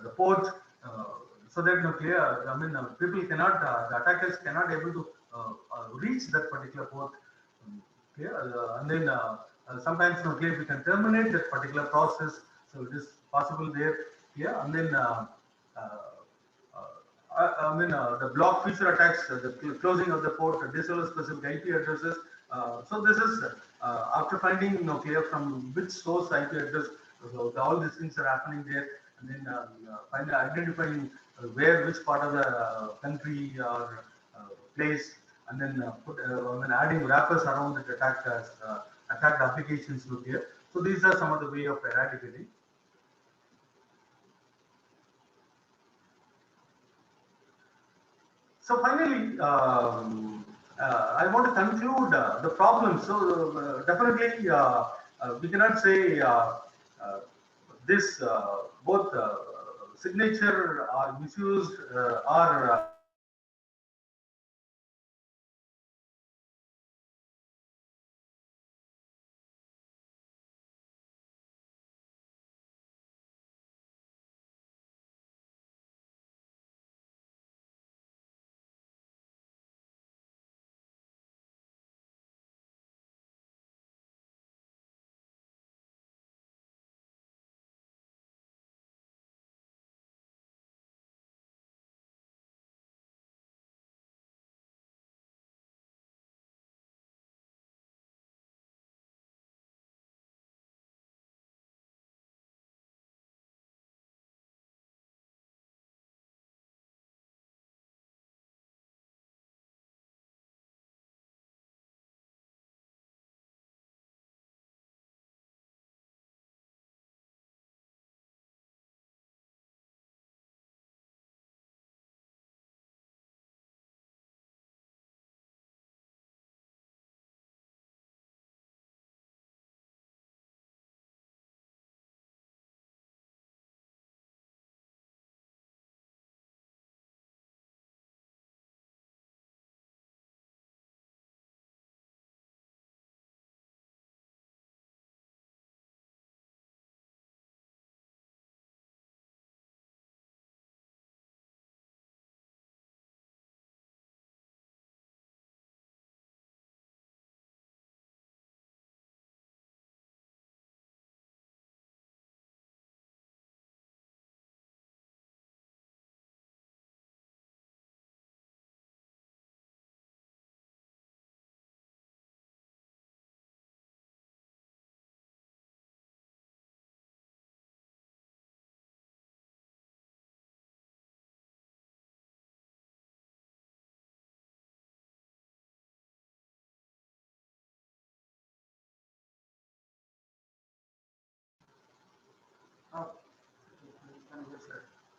the port, so that nuclear people cannot, the attackers cannot able to reach that particular port. And then sometimes nuclear we can terminate that particular process, so it is possible there. Yeah, and then the block feature attacks, the closing of the port, disable specific IP addresses. So this is after finding nuclear from which source IP address, so all these things are happening there, and then finally identifying where, which part of the country or place, and then adding wrappers around the attacked applications nuclear. So these are some of the way of eradicating. So finally, I want to conclude the problem. So definitely, we cannot say this both signature are misused or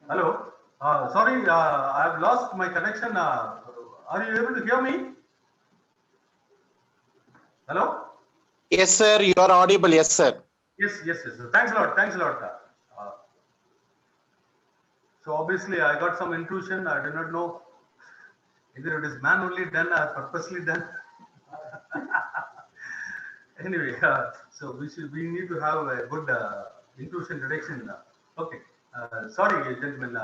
hello. Sorry, I've lost my connection. Are you able to hear me? Hello? Yes, sir. You are audible. Yes, sir. Yes, yes, yes. Thanks a lot. Thanks a lot. So obviously, I got some intrusion. I do not know either it is manually done or purposely done. Anyway, so we need to have a good intrusion detection. Okay, sorry, gentlemen.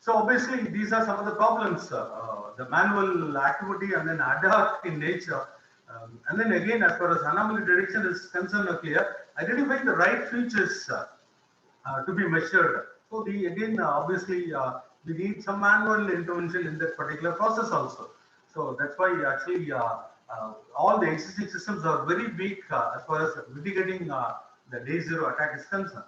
So obviously, these are some of the problems: the manual activity and then ad hoc in nature. And then again, as far as anomaly detection is concerned, clear, identifying the right features to be measured. So the again, obviously, we need some manual intervention in that particular process also. So that's why actually all the existing systems are very weak as far as mitigating the day zero attack is concerned.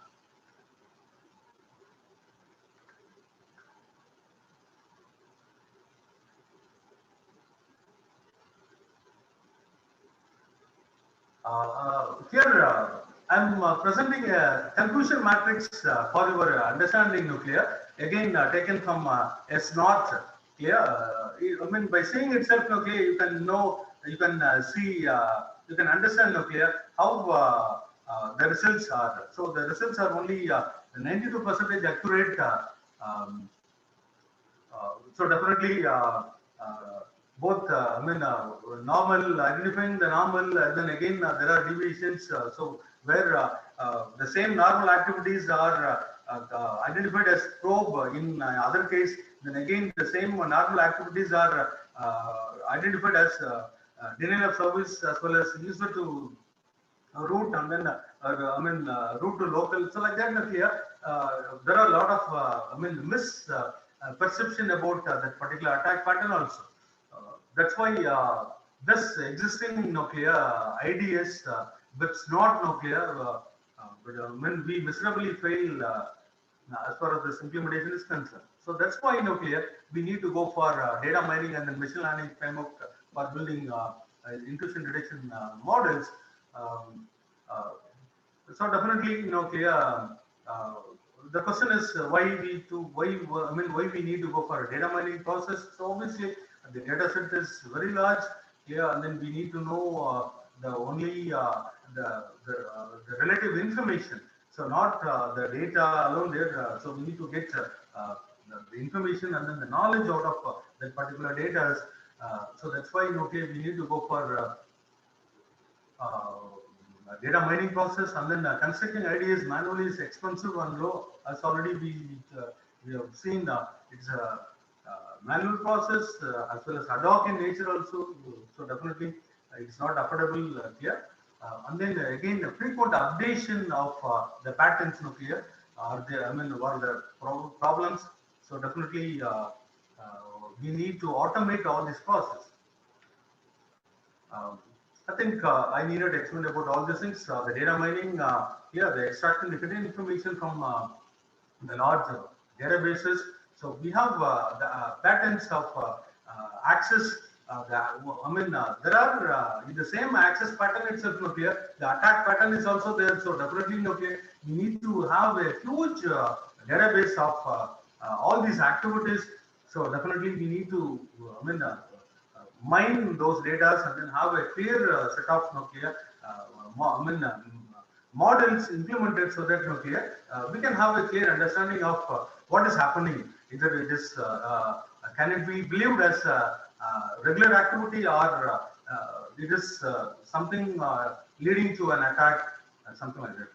Here I'm presenting a conclusion matrix for your understanding nuclear, again taken from S naught here. I mean, by seeing itself nuclear, you can know, you can see, you can understand nuclear how the results are. So the results are only 92% accurate. So definitely both I mean normal, identifying the normal, and then again there are deviations. So where the same normal activities are identified as probe in other case, then again the same normal activities are identified as denial of service as well as user to route, and then I mean route to local. So like that here there are a lot of I mean perception about that particular attack pattern also. That's why this existing nuclear IDS with not nuclear when we miserably fail as far as this implementation is concerned. So that's why nuclear we need to go for data mining and then machine learning framework for building intrusion detection models. Um, uh, so definitely, nuclear the question is why we need to go for a data mining process. So obviously the data set is very large, yeah, and then we need to know the only the relative information. So not the data alone there. So we need to get the information and then the knowledge out of that particular data. So that's why okay, we need to go for data mining process, and then constructing IDS manually is expensive and low. As already we have seen, it's a manual process as well as ad hoc in nature also. So definitely it's not affordable here. And then again, the frequent updation of the patterns here are there. I mean, what are the problems? So definitely we need to automate all this process. I think I needed to explain about all these things. The data mining, here, the extracting the hidden information from the large databases. So we have the patterns of access. There are in the same access pattern itself. Here, the attack pattern is also there. So definitely, okay, we need to have a huge database of all these activities. So definitely, we need to mine those data and then have a clear set of models implemented so that we can have a clear understanding of what is happening. Either it is can it be believed as a regular activity or it is something leading to an attack, something like that.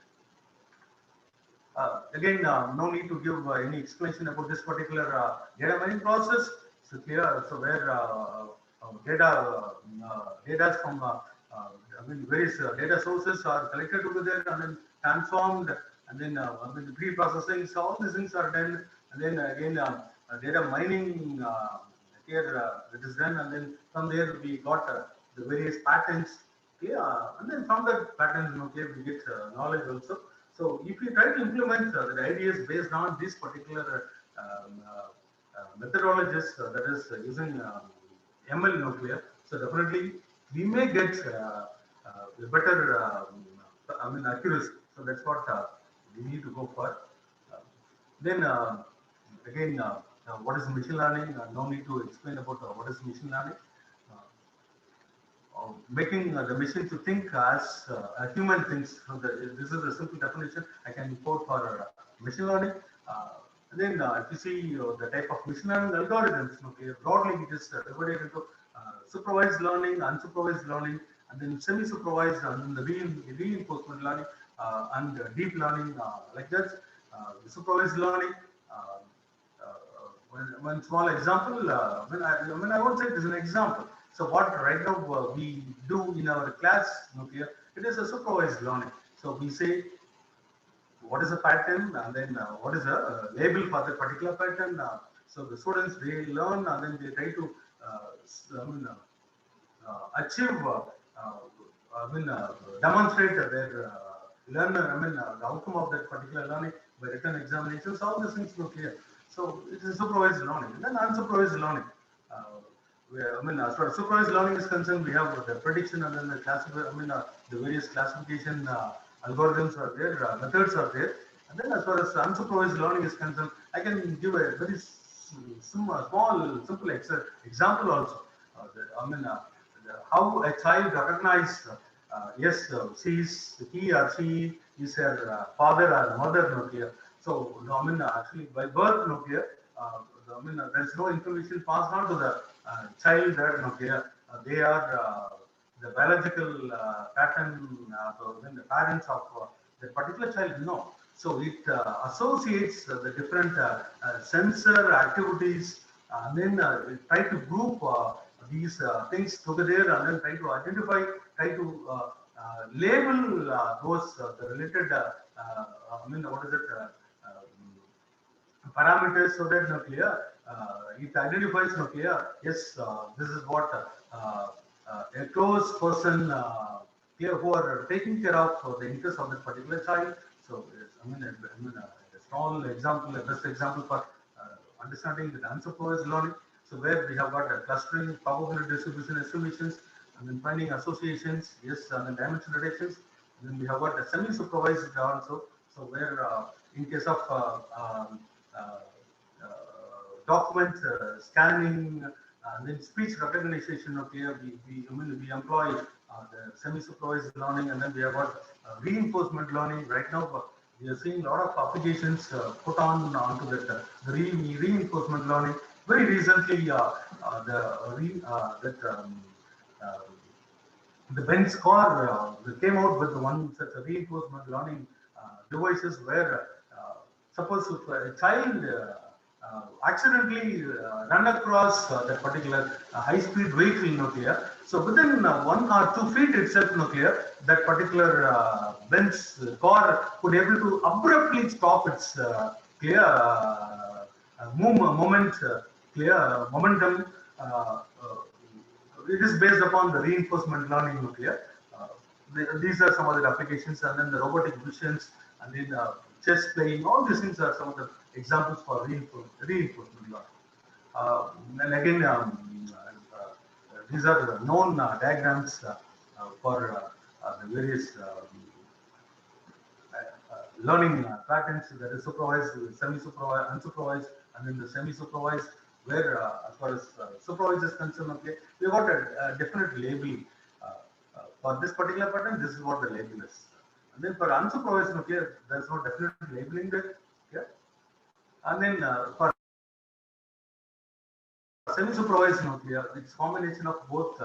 Again, no need to give any explanation about this particular data mining process. So here, so where data from various data sources are collected together and then transformed, and then the pre-processing. So all these things are done, and then again data mining here it is done, and then from there we got the various patterns. Yeah, and then from that patterns, okay, we get knowledge also. So if you try to implement the ideas based on this particular methodologies, that is using ML nuclear, so definitely we may get better accuracy. So that's what we need to go for. Then again, what is machine learning? No need to explain about what is machine learning. Making the machine to think as a human thinks. So this is a simple definition I can quote for machine learning. Then if you see the type of machine learning algorithms, okay, broadly it is divided into supervised learning, unsupervised learning, and then semi-supervised, and then the reinforcement learning and deep learning, like that. The supervised learning. One small example. When I won't say it is an example. So what right now we do in our class, okay, it is a supervised learning. So we say what is a pattern, and then what is a label for the particular pattern. So the students, they learn and then they try to achieve, demonstrate their learner, the outcome of that particular learning by written examinations. All these things look clear. So it is supervised learning. And then unsupervised learning. As far as supervised learning is concerned, we have the prediction and then the the various classification algorithms are there, methods are there. And then as far as unsupervised learning is concerned, I can give a very small, simple example also. How a child recognizes, yes, he or she is her father or mother, here. So, actually by birth, here, there is no information passed on to the child that, here. They are the biological pattern, when the parents of the particular child know. So it associates the different sensor activities, and then try to group these things together, and then try to identify, try to label those the related, what is it, parameters, so that it identifies yes, this is what a close person here who are taking care of the interests of that particular child. So a small example, a best example for understanding the unsupervised learning. So where we have got a clustering, probability distribution estimations, and then finding associations, yes, and then dimension predictions. And then we have got a semi-supervised also. So where in case of document scanning, and then speech recognition. Okay, we employ the semi-supervised learning, and then we have got reinforcement learning. Right now, we are seeing a lot of applications put on onto the reinforcement learning. Very recently, the Benz car came out with one such a reinforcement learning devices where suppose if a child accidentally run across that particular high-speed vehicle nuclear, so within 1 or 2 feet itself nuclear, that particular Benz car could able to abruptly stop its clear momentum. It is based upon the reinforcement learning nuclear. These are some of the applications, and then the robotic visions, and then chess playing. All these things are some of the examples for reinforcement learning. And again, these are the known diagrams for the various learning patterns, that is supervised, semi-supervised, unsupervised, and then the semi-supervised, where as far as supervised is concerned, okay, we got a definite label for this particular pattern. This is what the label is, and then for unsupervised, okay, there's no definite labeling there. Okay, and then for semi-supervised nuclear, it's combination of both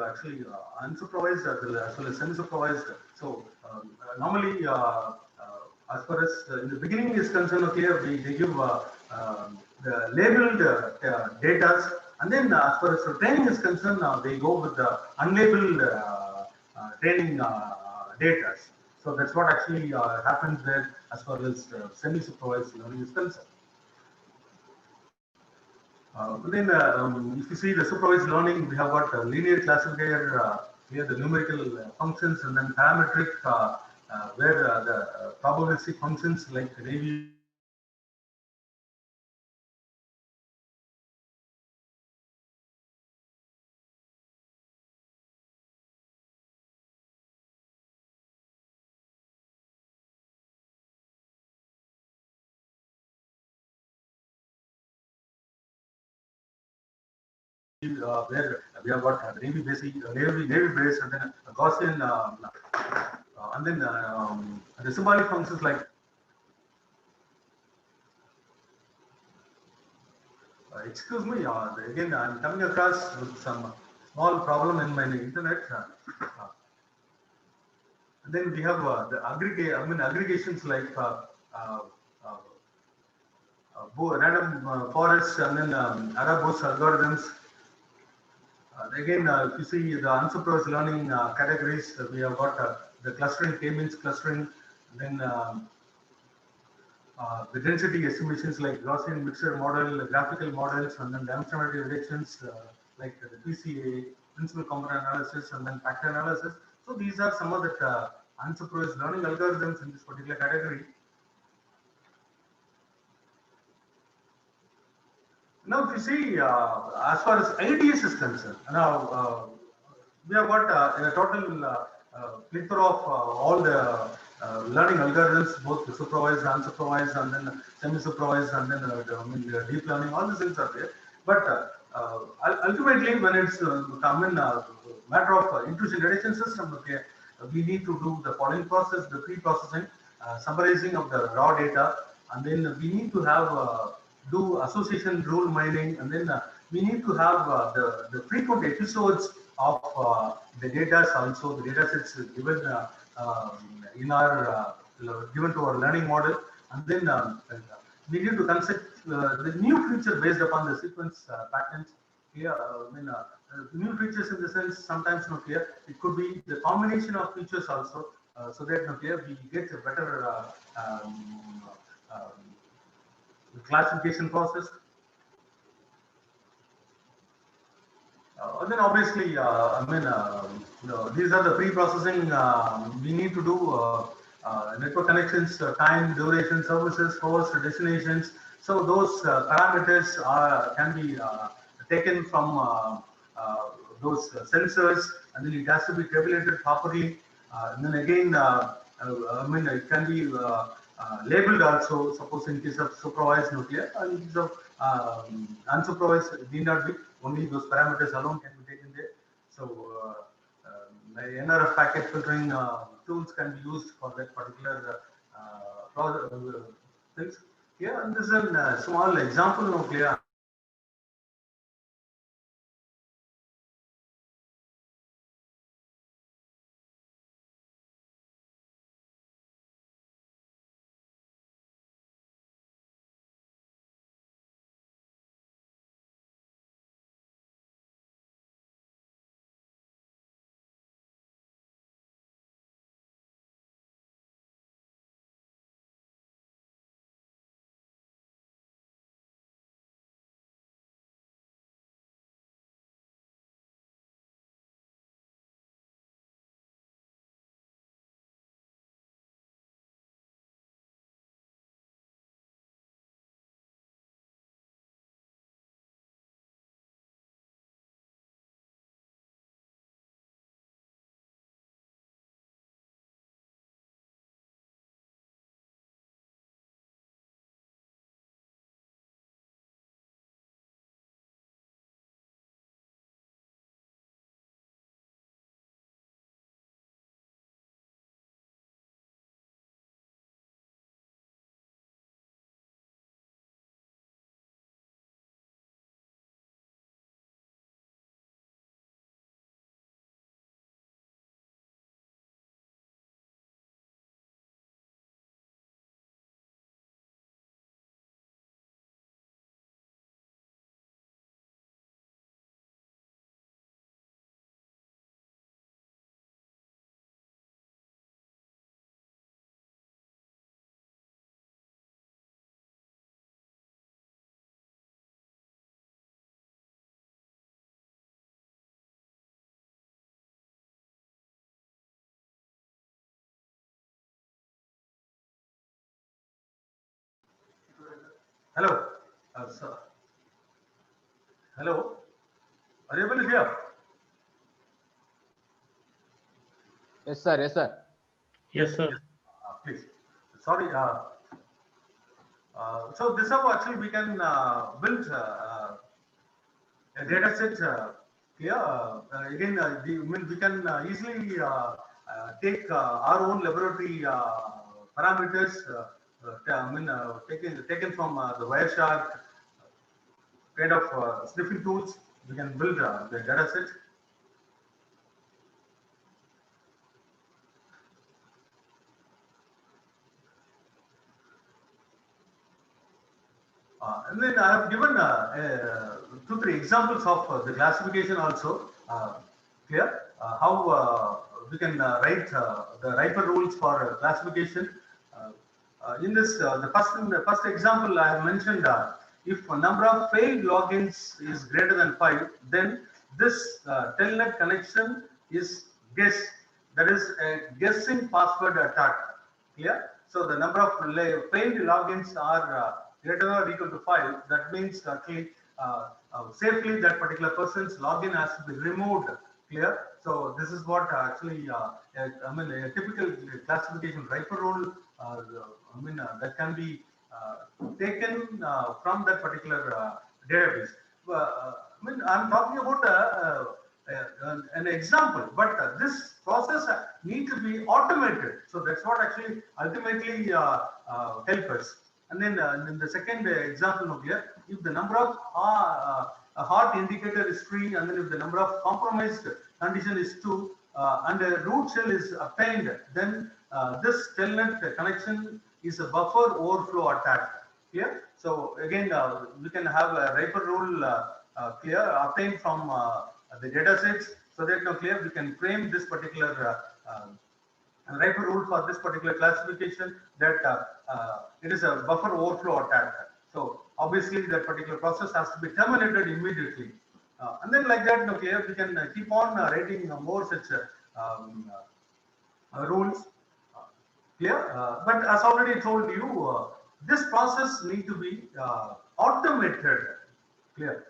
actually unsupervised as well as semi-supervised. So normally, as far as in the beginning is concerned, okay, they give the labeled data, and then as far as the training is concerned, they go with the unlabeled training data. So that's what actually happens there as far as semi-supervised learning is concerned. Then if you see the supervised learning, we have got a linear classifier, here the numerical functions, and then parametric, where the probabilistic functions like Navy. Where we have got Navy based, and then Gaussian, and then the symbolic functions like excuse me, again I'm coming across with some small problem in my internet. And then we have the aggregations like random forests, and then Arabos algorithms. Again, if you see the unsupervised learning categories, we have got the clustering, K-means clustering, then the density estimations like Gaussian mixture model, graphical models, and then dimensionality reductions like the PCA, principal component analysis, and then factor analysis. So these are some of the unsupervised learning algorithms in this particular category. Now, if you see, as far as IDS is concerned, now we have got a total plethora of all the learning algorithms, both the supervised, unsupervised, and then semi-supervised, and then the deep learning. All these things are there. But ultimately, when it's come in matter of intrusion detection system, okay, we need to do the following process: the pre-processing, summarizing of the raw data, and then we need to have do association rule mining, and then we need to have the frequent episodes of the data, also the data sets given in our given to our learning model, and then we need to concept the new feature based upon the sequence patterns. Here, new features in the sense sometimes not clear. It could be the combination of features also, so that here we get a better classification process. And then obviously, these are the pre-processing. We need to do network connections, time, duration, services, hosts, destinations. So those parameters can be taken from those sensors, and then it has to be tabulated properly. And then again, I mean, it can be labeled also. Suppose in case of supervised nuclear, and in case of unsupervised, need not be. Only those parameters alone can be taken there. So NRF packet filtering tools can be used for that particular things. Yeah, and this is a small example nuclear. Hello, sir. Hello, are you able to hear? Yes, sir. Yes, sir. Yes, sir. Please. Sorry. So this is how actually we can build a data set here. Again, we can easily take our own laboratory parameters. Taken from the Wireshark kind of sniffing tools. We can build the data set. And then I have given 2-3 examples of the classification also here. How we can write the Riper rules for classification. In this, the first example I have mentioned, if a number of failed logins is greater than 5, then this telnet connection is guess. That is a guessing password attack. Here, so the number of failed logins are greater or equal to 5. That means actually safely that particular person's login has to be removed. Clear? So this is what actually a typical classification Riper rule. That can be taken from that particular database. I'm talking about an example, but this process needs to be automated. So that's what actually ultimately help us. And then in the second example over here, if the number of heart indicator is 3, and then if the number of compromised condition is 2, and a root shell is obtained, then this telnet connection is a buffer overflow attack. Here, so again, we can have a Riper rule clear obtained from the data sets, so that clear we can frame this particular Riper rule for this particular classification, that it is a buffer overflow attack. So obviously that particular process has to be terminated immediately, and then like that, okay, we can keep on writing more such rules. Clear? But as already told you, this process need to be automated. Clear?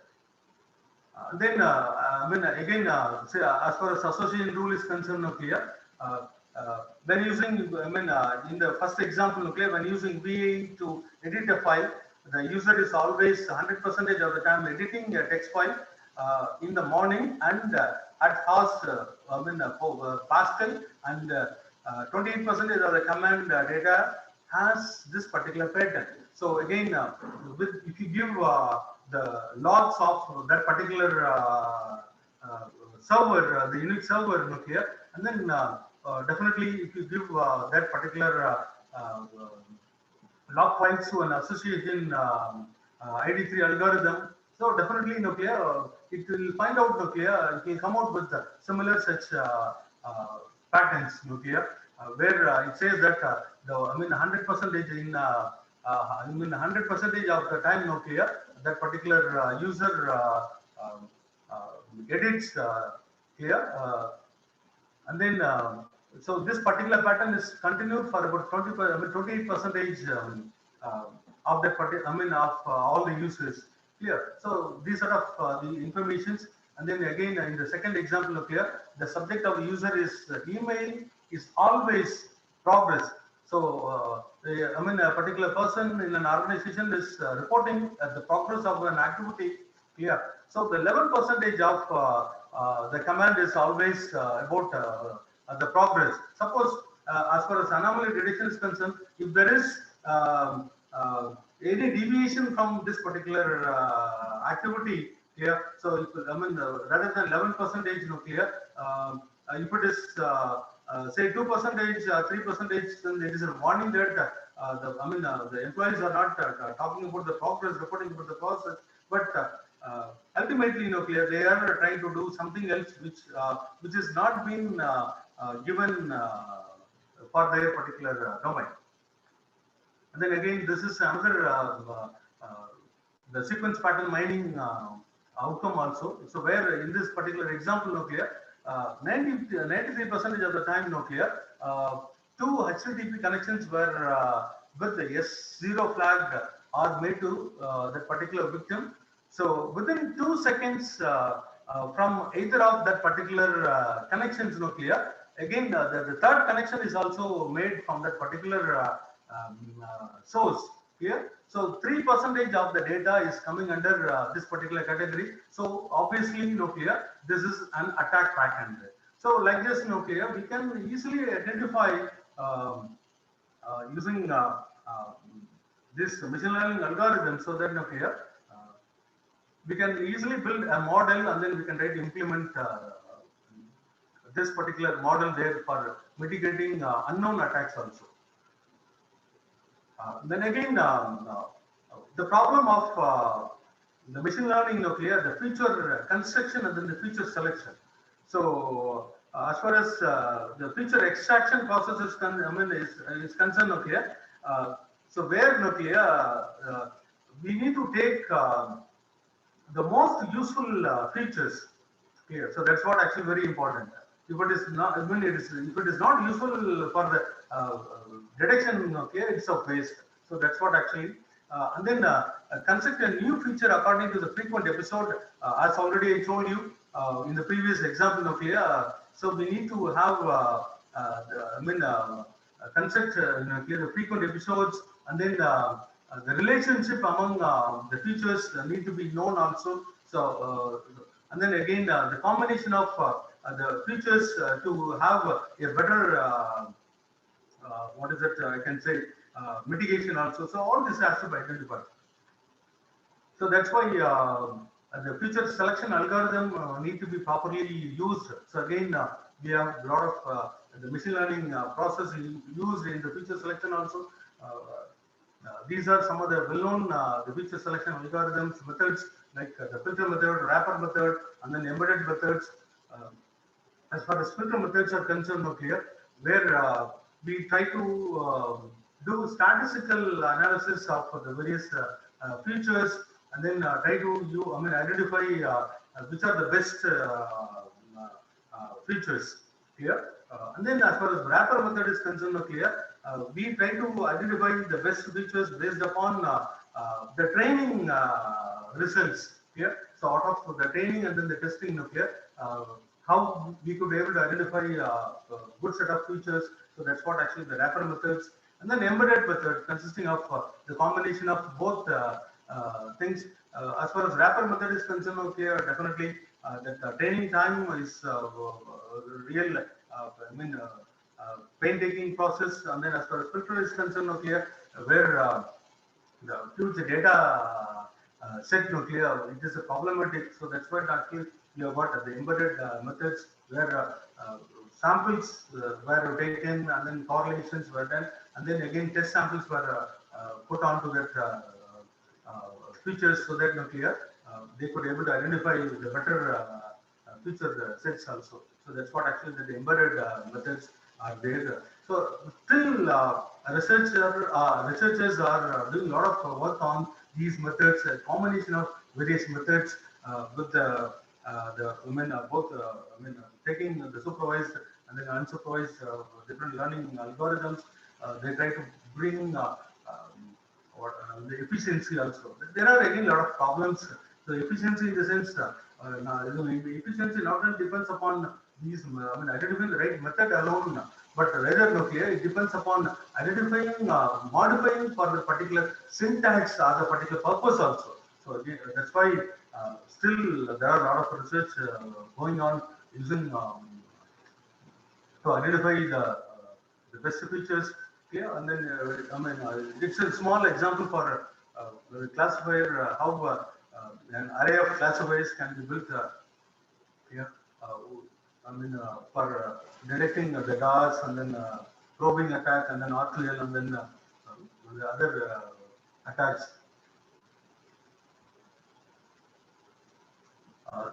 Then again, say, as far as association rule is concerned, clear. when using, in the first example, okay, when using VA to edit a file, the user is always 100% of the time editing a text file in the morning and at hours, Pascal, and 28% of the command data has this particular pattern. So again, if you give the logs of that particular server, the Unix server nuclear, and then definitely if you give that particular log files to an association ID3 algorithm, so definitely nuclear, it will find out nuclear, it will come out with similar such patterns nuclear, where it says that 100% in 100% of the time nuclear, that particular user edits here, and then so this particular pattern is continued for about 28% of that particular, of all the users here. So these sort of the informations, and then again in the second example of here, the subject of the user is email is always progress. So a particular person in an organization is reporting the progress of an activity here. So the 11% of the command is always about the progress. Suppose as far as anomaly detection is concerned, if there is any deviation from this particular activity here, so if, rather than 11% nuclear, if it is say 2%, 3%, then there is a warning that the employees are not talking about the progress, reporting about the process, but ultimately nuclear, they are trying to do something else which is not been given for their particular domain. And then again, this is another the sequence pattern mining outcome also. So where in this particular example nuclear, 93% of the time nuclear, two HTTP connections were with the S0 flag are made to that particular victim. So within 2 seconds from either of that particular connections nuclear, again the third connection is also made from that particular source here. So 3% of the data is coming under this particular category. So obviously nuclear, this is an attack pattern. So like this nuclear, we can easily identify using this machine learning algorithm, so that nuclear we can easily build a model and then we can try to implement this particular model there for mitigating unknown attacks also. Then again, the problem of the machine learning nuclear, the feature construction and then the feature selection. So as far as the feature extraction process is concerned nuclear, so where nuclear, we need to take the most useful features here. So that's what actually very important. If it is not, if it is not useful for the detection, okay, it's a waste. So that's what actually, and then construct a new feature according to the frequent episode. As already I told you in the previous example of here. So we need to have, construct the frequent episodes, and then the relationship among the features need to be known also. So and then again the combination of the features to have a better what is it I can say mitigation also. So all this has to be identified. So that's why the feature selection algorithm need to be properly used. So again we have a lot of the machine learning process used in the feature selection also. These are some of the well-known the feature selection algorithms, methods like the filter method, wrapper method, and then embedded methods. As far as filter methods are concerned, nuclear, where we try to do statistical analysis of the various features, and then try to identify which are the best features here. And then as far as wrapper method is concerned, nuclear, we try to identify the best features based upon the training results here. So out of the training and then the testing nuclear, how we could be able to identify a good set of features. So that's what actually the wrapper methods, and then embedded method consisting of the combination of both things. As far as wrapper method is concerned, okay, definitely that training time is real. Painstaking process, and then as far as filter is concerned, okay, where the huge data set nuclear, it is a problematic. So that's what actually you have got the embedded methods where samples were taken and then correlations were done, and then again test samples were put onto that features so that nuclear they could able to identify the better feature sets also. So that's what actually the embedded methods are there. So still researchers are doing a lot of work on these methods, a combination of various methods with both taking the supervised and then unsupervised different learning algorithms. They try to bring the efficiency also. There are again a lot of problems. The efficiency in the sense, the efficiency not only depends upon these, identifying the right method alone, but rather, okay, it depends upon identifying, modifying for the particular syntax or the particular purpose also. So again, that's why still there are a lot of research going on using to identify the best features. Yeah, and then it's a small example for the classifier, how an array of classifiers can be built. Yeah, for detecting the DARs and then probing attack and then RTL and then the other attacks.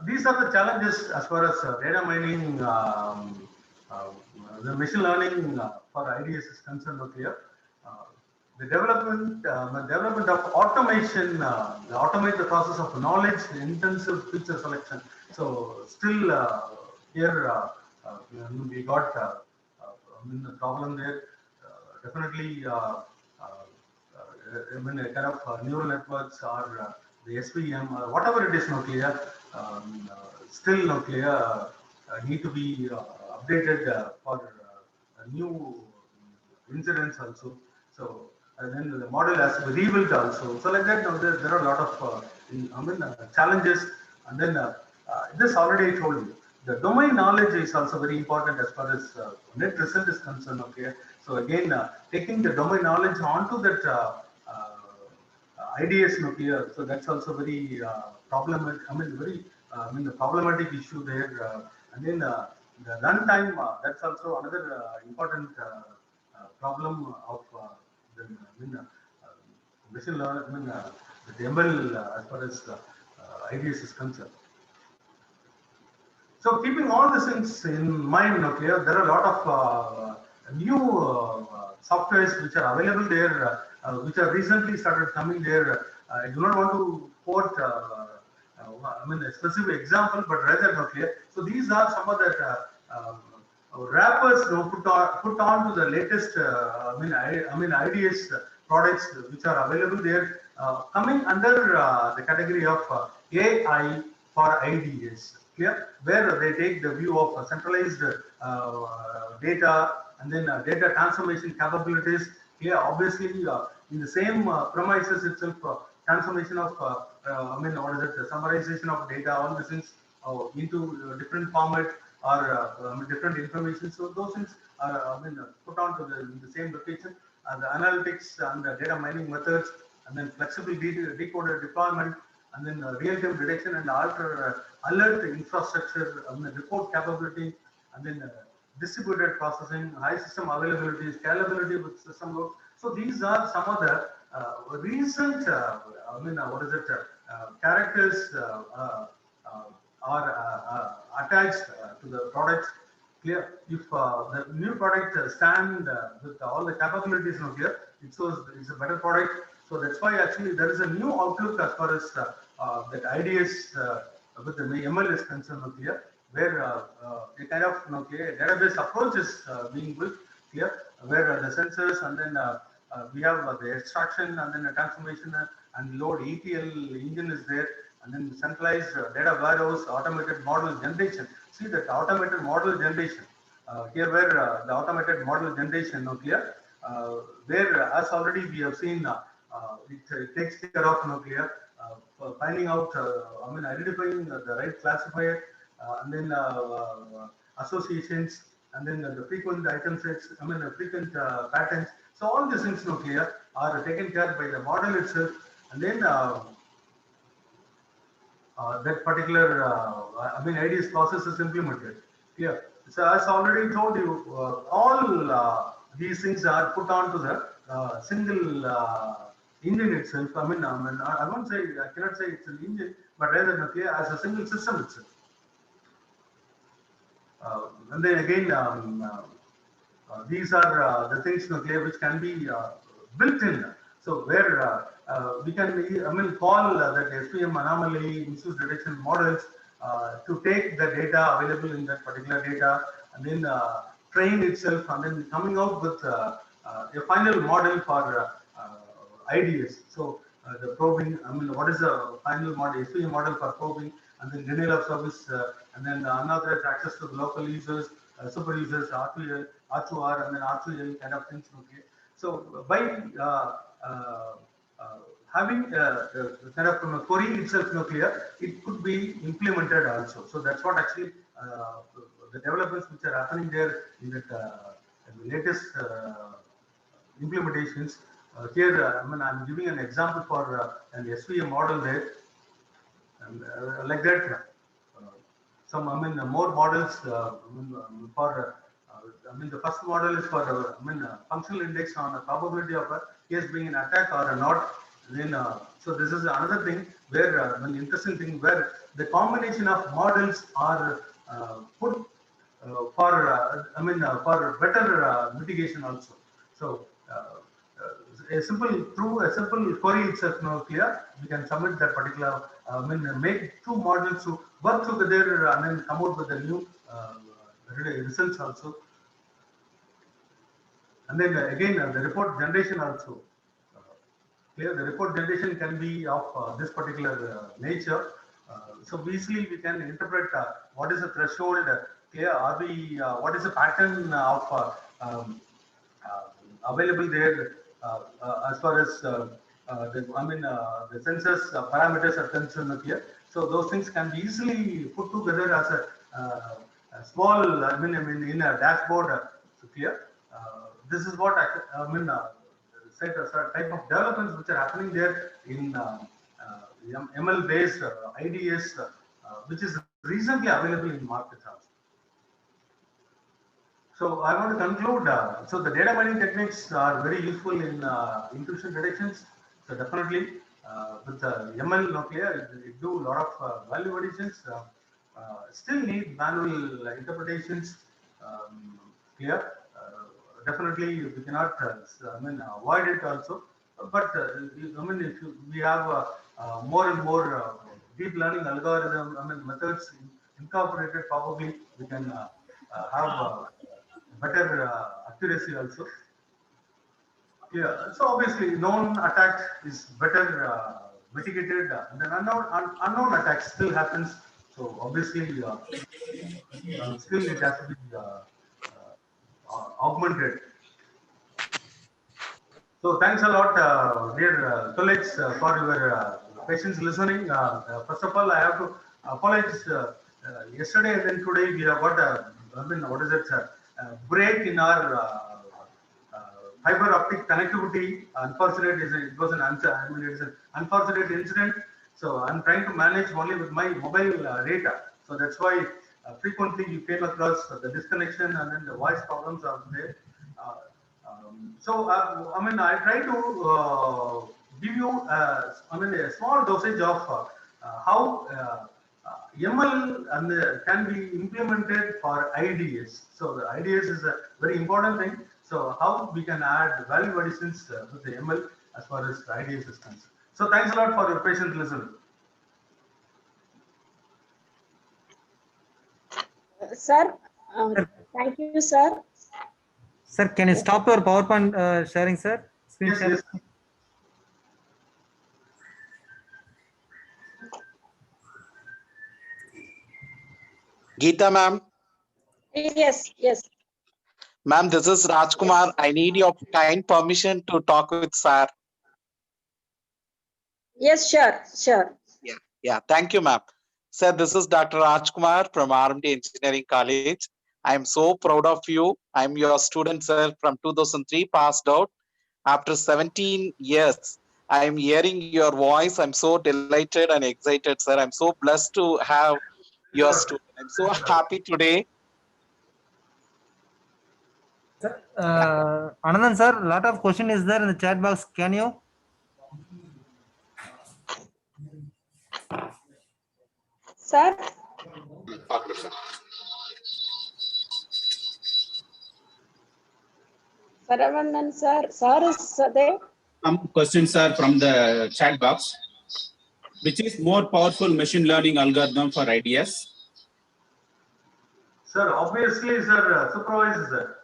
These are the challenges as far as data mining, the machine learning for IDS is concerned. Here, the development of automation, automate the process of knowledge intensive feature selection. So still here we got the problem there. Definitely, kind of neural networks or the SVM or whatever it is, nuclear, still nuclear need to be updated for new incidents also. So and then the model has to be rebuilt also. So like that, there are a lot of challenges. And then this already I told you. The domain knowledge is also very important as far as net result is concerned. Okay, so again, taking the domain knowledge onto that IDS nuclear, so that's also very problematic. The problematic issue there. And then the runtime, that's also another important problem of the machine learning, the ML as far as IDS is concerned. So keeping all these things in mind, okay, there are a lot of new softwares which are available there, which have recently started coming there. I do not want to quote, a specific example, but rather, okay. So these are some of the wrappers put on to the latest, IDS products which are available there, coming under the category of AI for IDS. Clear? Where they take the view of centralized data and then data transformation capabilities. Here, obviously, in the same premises itself, transformation of, what is it, the summarization of data, all these things into different format or different information. So those things are, put onto the same location. The analytics and the data mining methods, and then flexible decoder deployment, and then real-time detection and alert infrastructure, report capability, and then distributed processing, high system availability, scalability with system load. So these are some of the recent, characters are attached to the products. Clear? If the new product stand with all the capabilities now here, it shows it's a better product. So that's why actually there is a new outlook as far as that IDS with the ML is concerned here, where a kind of database approach is being built here, where the sensors and then we have the extraction and then the transformation and load ETL engine is there, and then centralized data warehouse, automated model generation. See that automated model generation here, where the automated model generation, clear, where as already we have seen, it takes care of nuclear, finding out, identifying the right classifier, and then associations, and then the frequent item sets, the frequent patterns. So all these things nuclear are taken care by the model itself, and then that particular IDS process is implemented. Yeah. So as already told you, all these things are put onto the single engine itself. I won't say, I cannot say it's an engine, but rather as a single system itself. And then again, these are the things which can be built in. So where we can call that SVM anomaly misuse detection models to take the data available in that particular data, and then train itself, and then coming out with a final model for IDS. So the probing, what is the final model, SVM model for probing, and then denial of service, and then unauthorized access to the local users, super users, R2L, R2R, and then R2L kind of things. Okay. So by having kind of from a query itself clear, it could be implemented also. So that's what actually the developments which are happening there in that in the latest implementations. Here, I'm giving an example for an SVM model there, and like that. Some more models for the first model is for functional index on the probability of a case being an attack or not. Then so this is another thing where an interesting thing where the combination of models are put for for better mitigation also. So through a simple query itself clear, we can submit that particular make two models to work together and then come out with the new results also. And then again the report generation also. Clear, the report generation can be of this particular nature. So easily we can interpret what is the threshold, clear, are we, what is the pattern of available there as far as the census parameters are concerned here. So those things can be easily put together as a small, in a dashboard. Clear. This is what set as a type of developments which are happening there in ML based IDS, which is recently available in market also. So I want to conclude. So the data mining techniques are very useful in intrusion detections. So definitely with the ML nuclear, it do a lot of value additions. Still need manual interpretations. Here, definitely we cannot avoid it also. But if we have more and more deep learning algorithm methods incorporated, probably we can have better accuracy also. Yeah, so obviously known attack is better mitigated, and then unknown attack still happens. So obviously still it has to be augmented. So thanks a lot, dear colleagues, for your patience listening. First of all, I have to apologize. Yesterday and then today we have got a what is it? Break in our fiber optic connectivity. Unfortunately, it was it's an unfortunate incident. So I'm trying to manage only with my mobile data. So that's why frequently you came across the disconnection and then the voice problems are there. So I try to give you a small dosage of how ML can be implemented for IDS. So the IDS is a very important thing. So how we can add value additions with the ML as far as the IDS is concerned. So thanks a lot for your patient listening. Sir, thank you, sir. Sir, can you stop your PowerPoint sharing, sir? Screen Yes, share. yes. Geeta ma'am. Yes, yes. Ma'am, this is Rajkumar. I need your kind permission to talk with sir. Yes, sure, sure. Yeah, thank you, ma'am. Sir, this is Dr. Rajkumar from RMD Engineering College. I am so proud of you. I'm your student, sir, from 2003, passed out. After 17 years, I am hearing your voice. I'm so delighted and excited, sir. I'm so blessed to have your student. I'm so happy today. Anandan sir, lot of question is there in the chat box. Can you? Sir, Saravanan sir, sir is there. Some questions are from the chat box. Which is more powerful machine learning algorithm for IDS? Sir, obviously, sir, supervised, sir.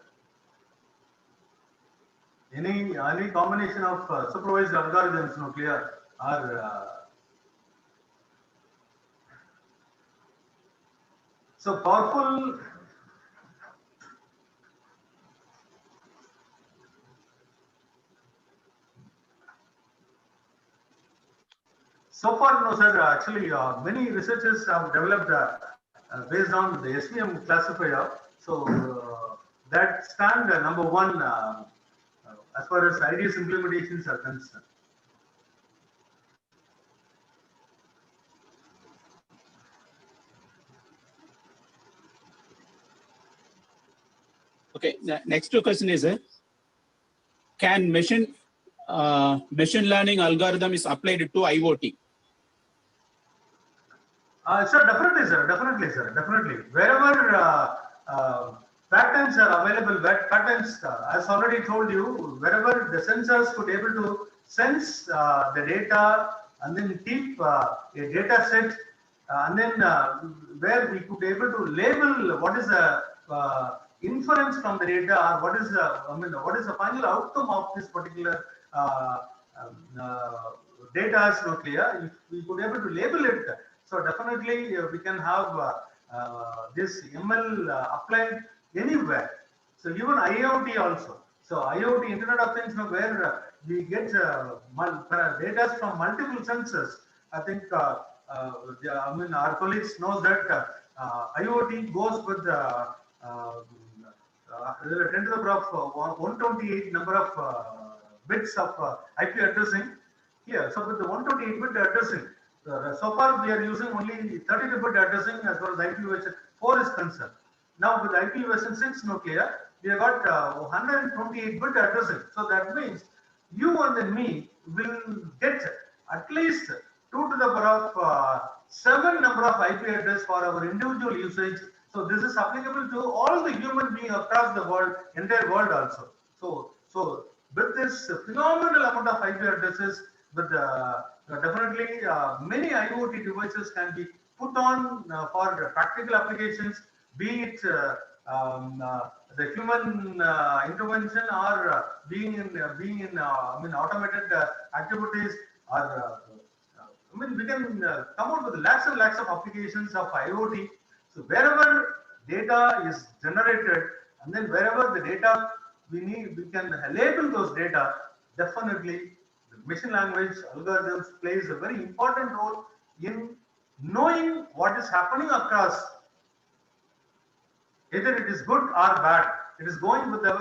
Any combination of supervised algorithms, no clear, are so powerful. So far, no, sir. Actually, many researchers have developed based on the SVM classifier. So that stand number one as far as IDS implementations are concerned. Okay, the next question is, can machine learning algorithm is applied to IoT? Sir, definitely, sir. Definitely, sir. Definitely. Wherever patterns are available, patterns, as already told you, wherever the sensors could able to sense the data and then keep a data set, and then where we could able to label what is the inference from the data, or what is the, what is the final outcome of this particular data is not clear. If we could able to label it, so definitely we can have this ML applied anywhere. So even IoT also. So IoT, Internet of Things, where we get data from multiple sensors. I think our colleagues know that IoT goes with 10 to the power of 128 number of bits of IP addressing here. So with the 128-bit addressing, so far we are using only 32-bit addressing as far as IPv4 is concerned. Now with IPv6 nuclear, we have got 128-bit addressing. So that means you and then me will get at least 2 to the power of 7 number of IP address for our individual usage. So this is applicable to all the human beings across the world, entire world also. So with this phenomenal amount of IP addresses, but definitely many IoT devices can be put on for practical applications, be it the human intervention, or being in automated activities, or we can come out with lakhs and lakhs of applications of IoT. So wherever data is generated, and then wherever the data we need, we can label those data. Definitely, the machine language algorithms plays a very important role in knowing what is happening across. Either it is good or bad, it is going with the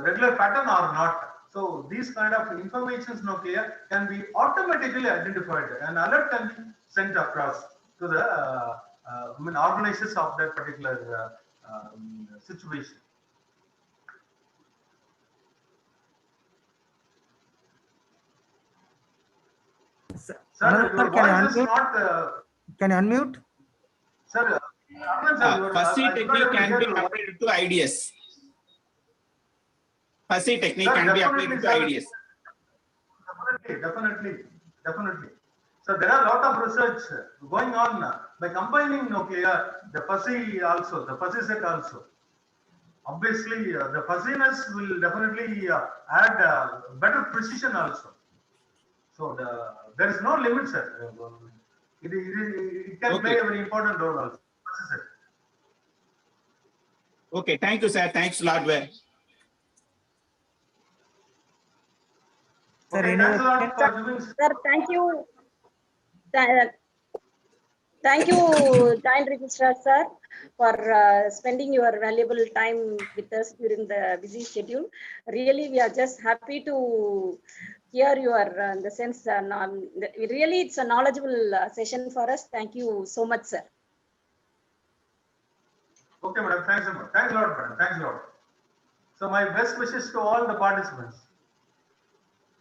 regular pattern or not. So these kind of informations can be automatically identified, and alert can be sent across to the organizers of that particular situation. Sir, Anandan your sir, can you voice is unmute? not. Can you unmute? Sir, Anand, Fuzzy I technique could not can hear be you. applied to IDS. Fuzzy technique Sir, can be applied definitely, to sir. IDS. Definitely. So there are a lot of research going on by combining nuclear, the fuzzy also, the fuzzy set also. Obviously, the fuzziness will definitely add better precision also. So there is no limit, sir. It can play a very important role also. Okay, thank you, sir. Thanks a lot. Sir, Okay, any thanks a other lot for giving. Sir, thank you. Thank you, Joint Registrar Sir, for spending your valuable time with us during the busy schedule. Really, we are just happy to hear your, in the sense, really it's a knowledgeable session for us. Thank you so much, sir. Okay, madam. Thanks a lot. Thanks a lot, madam. Thanks a lot. So my best wishes to all the participants.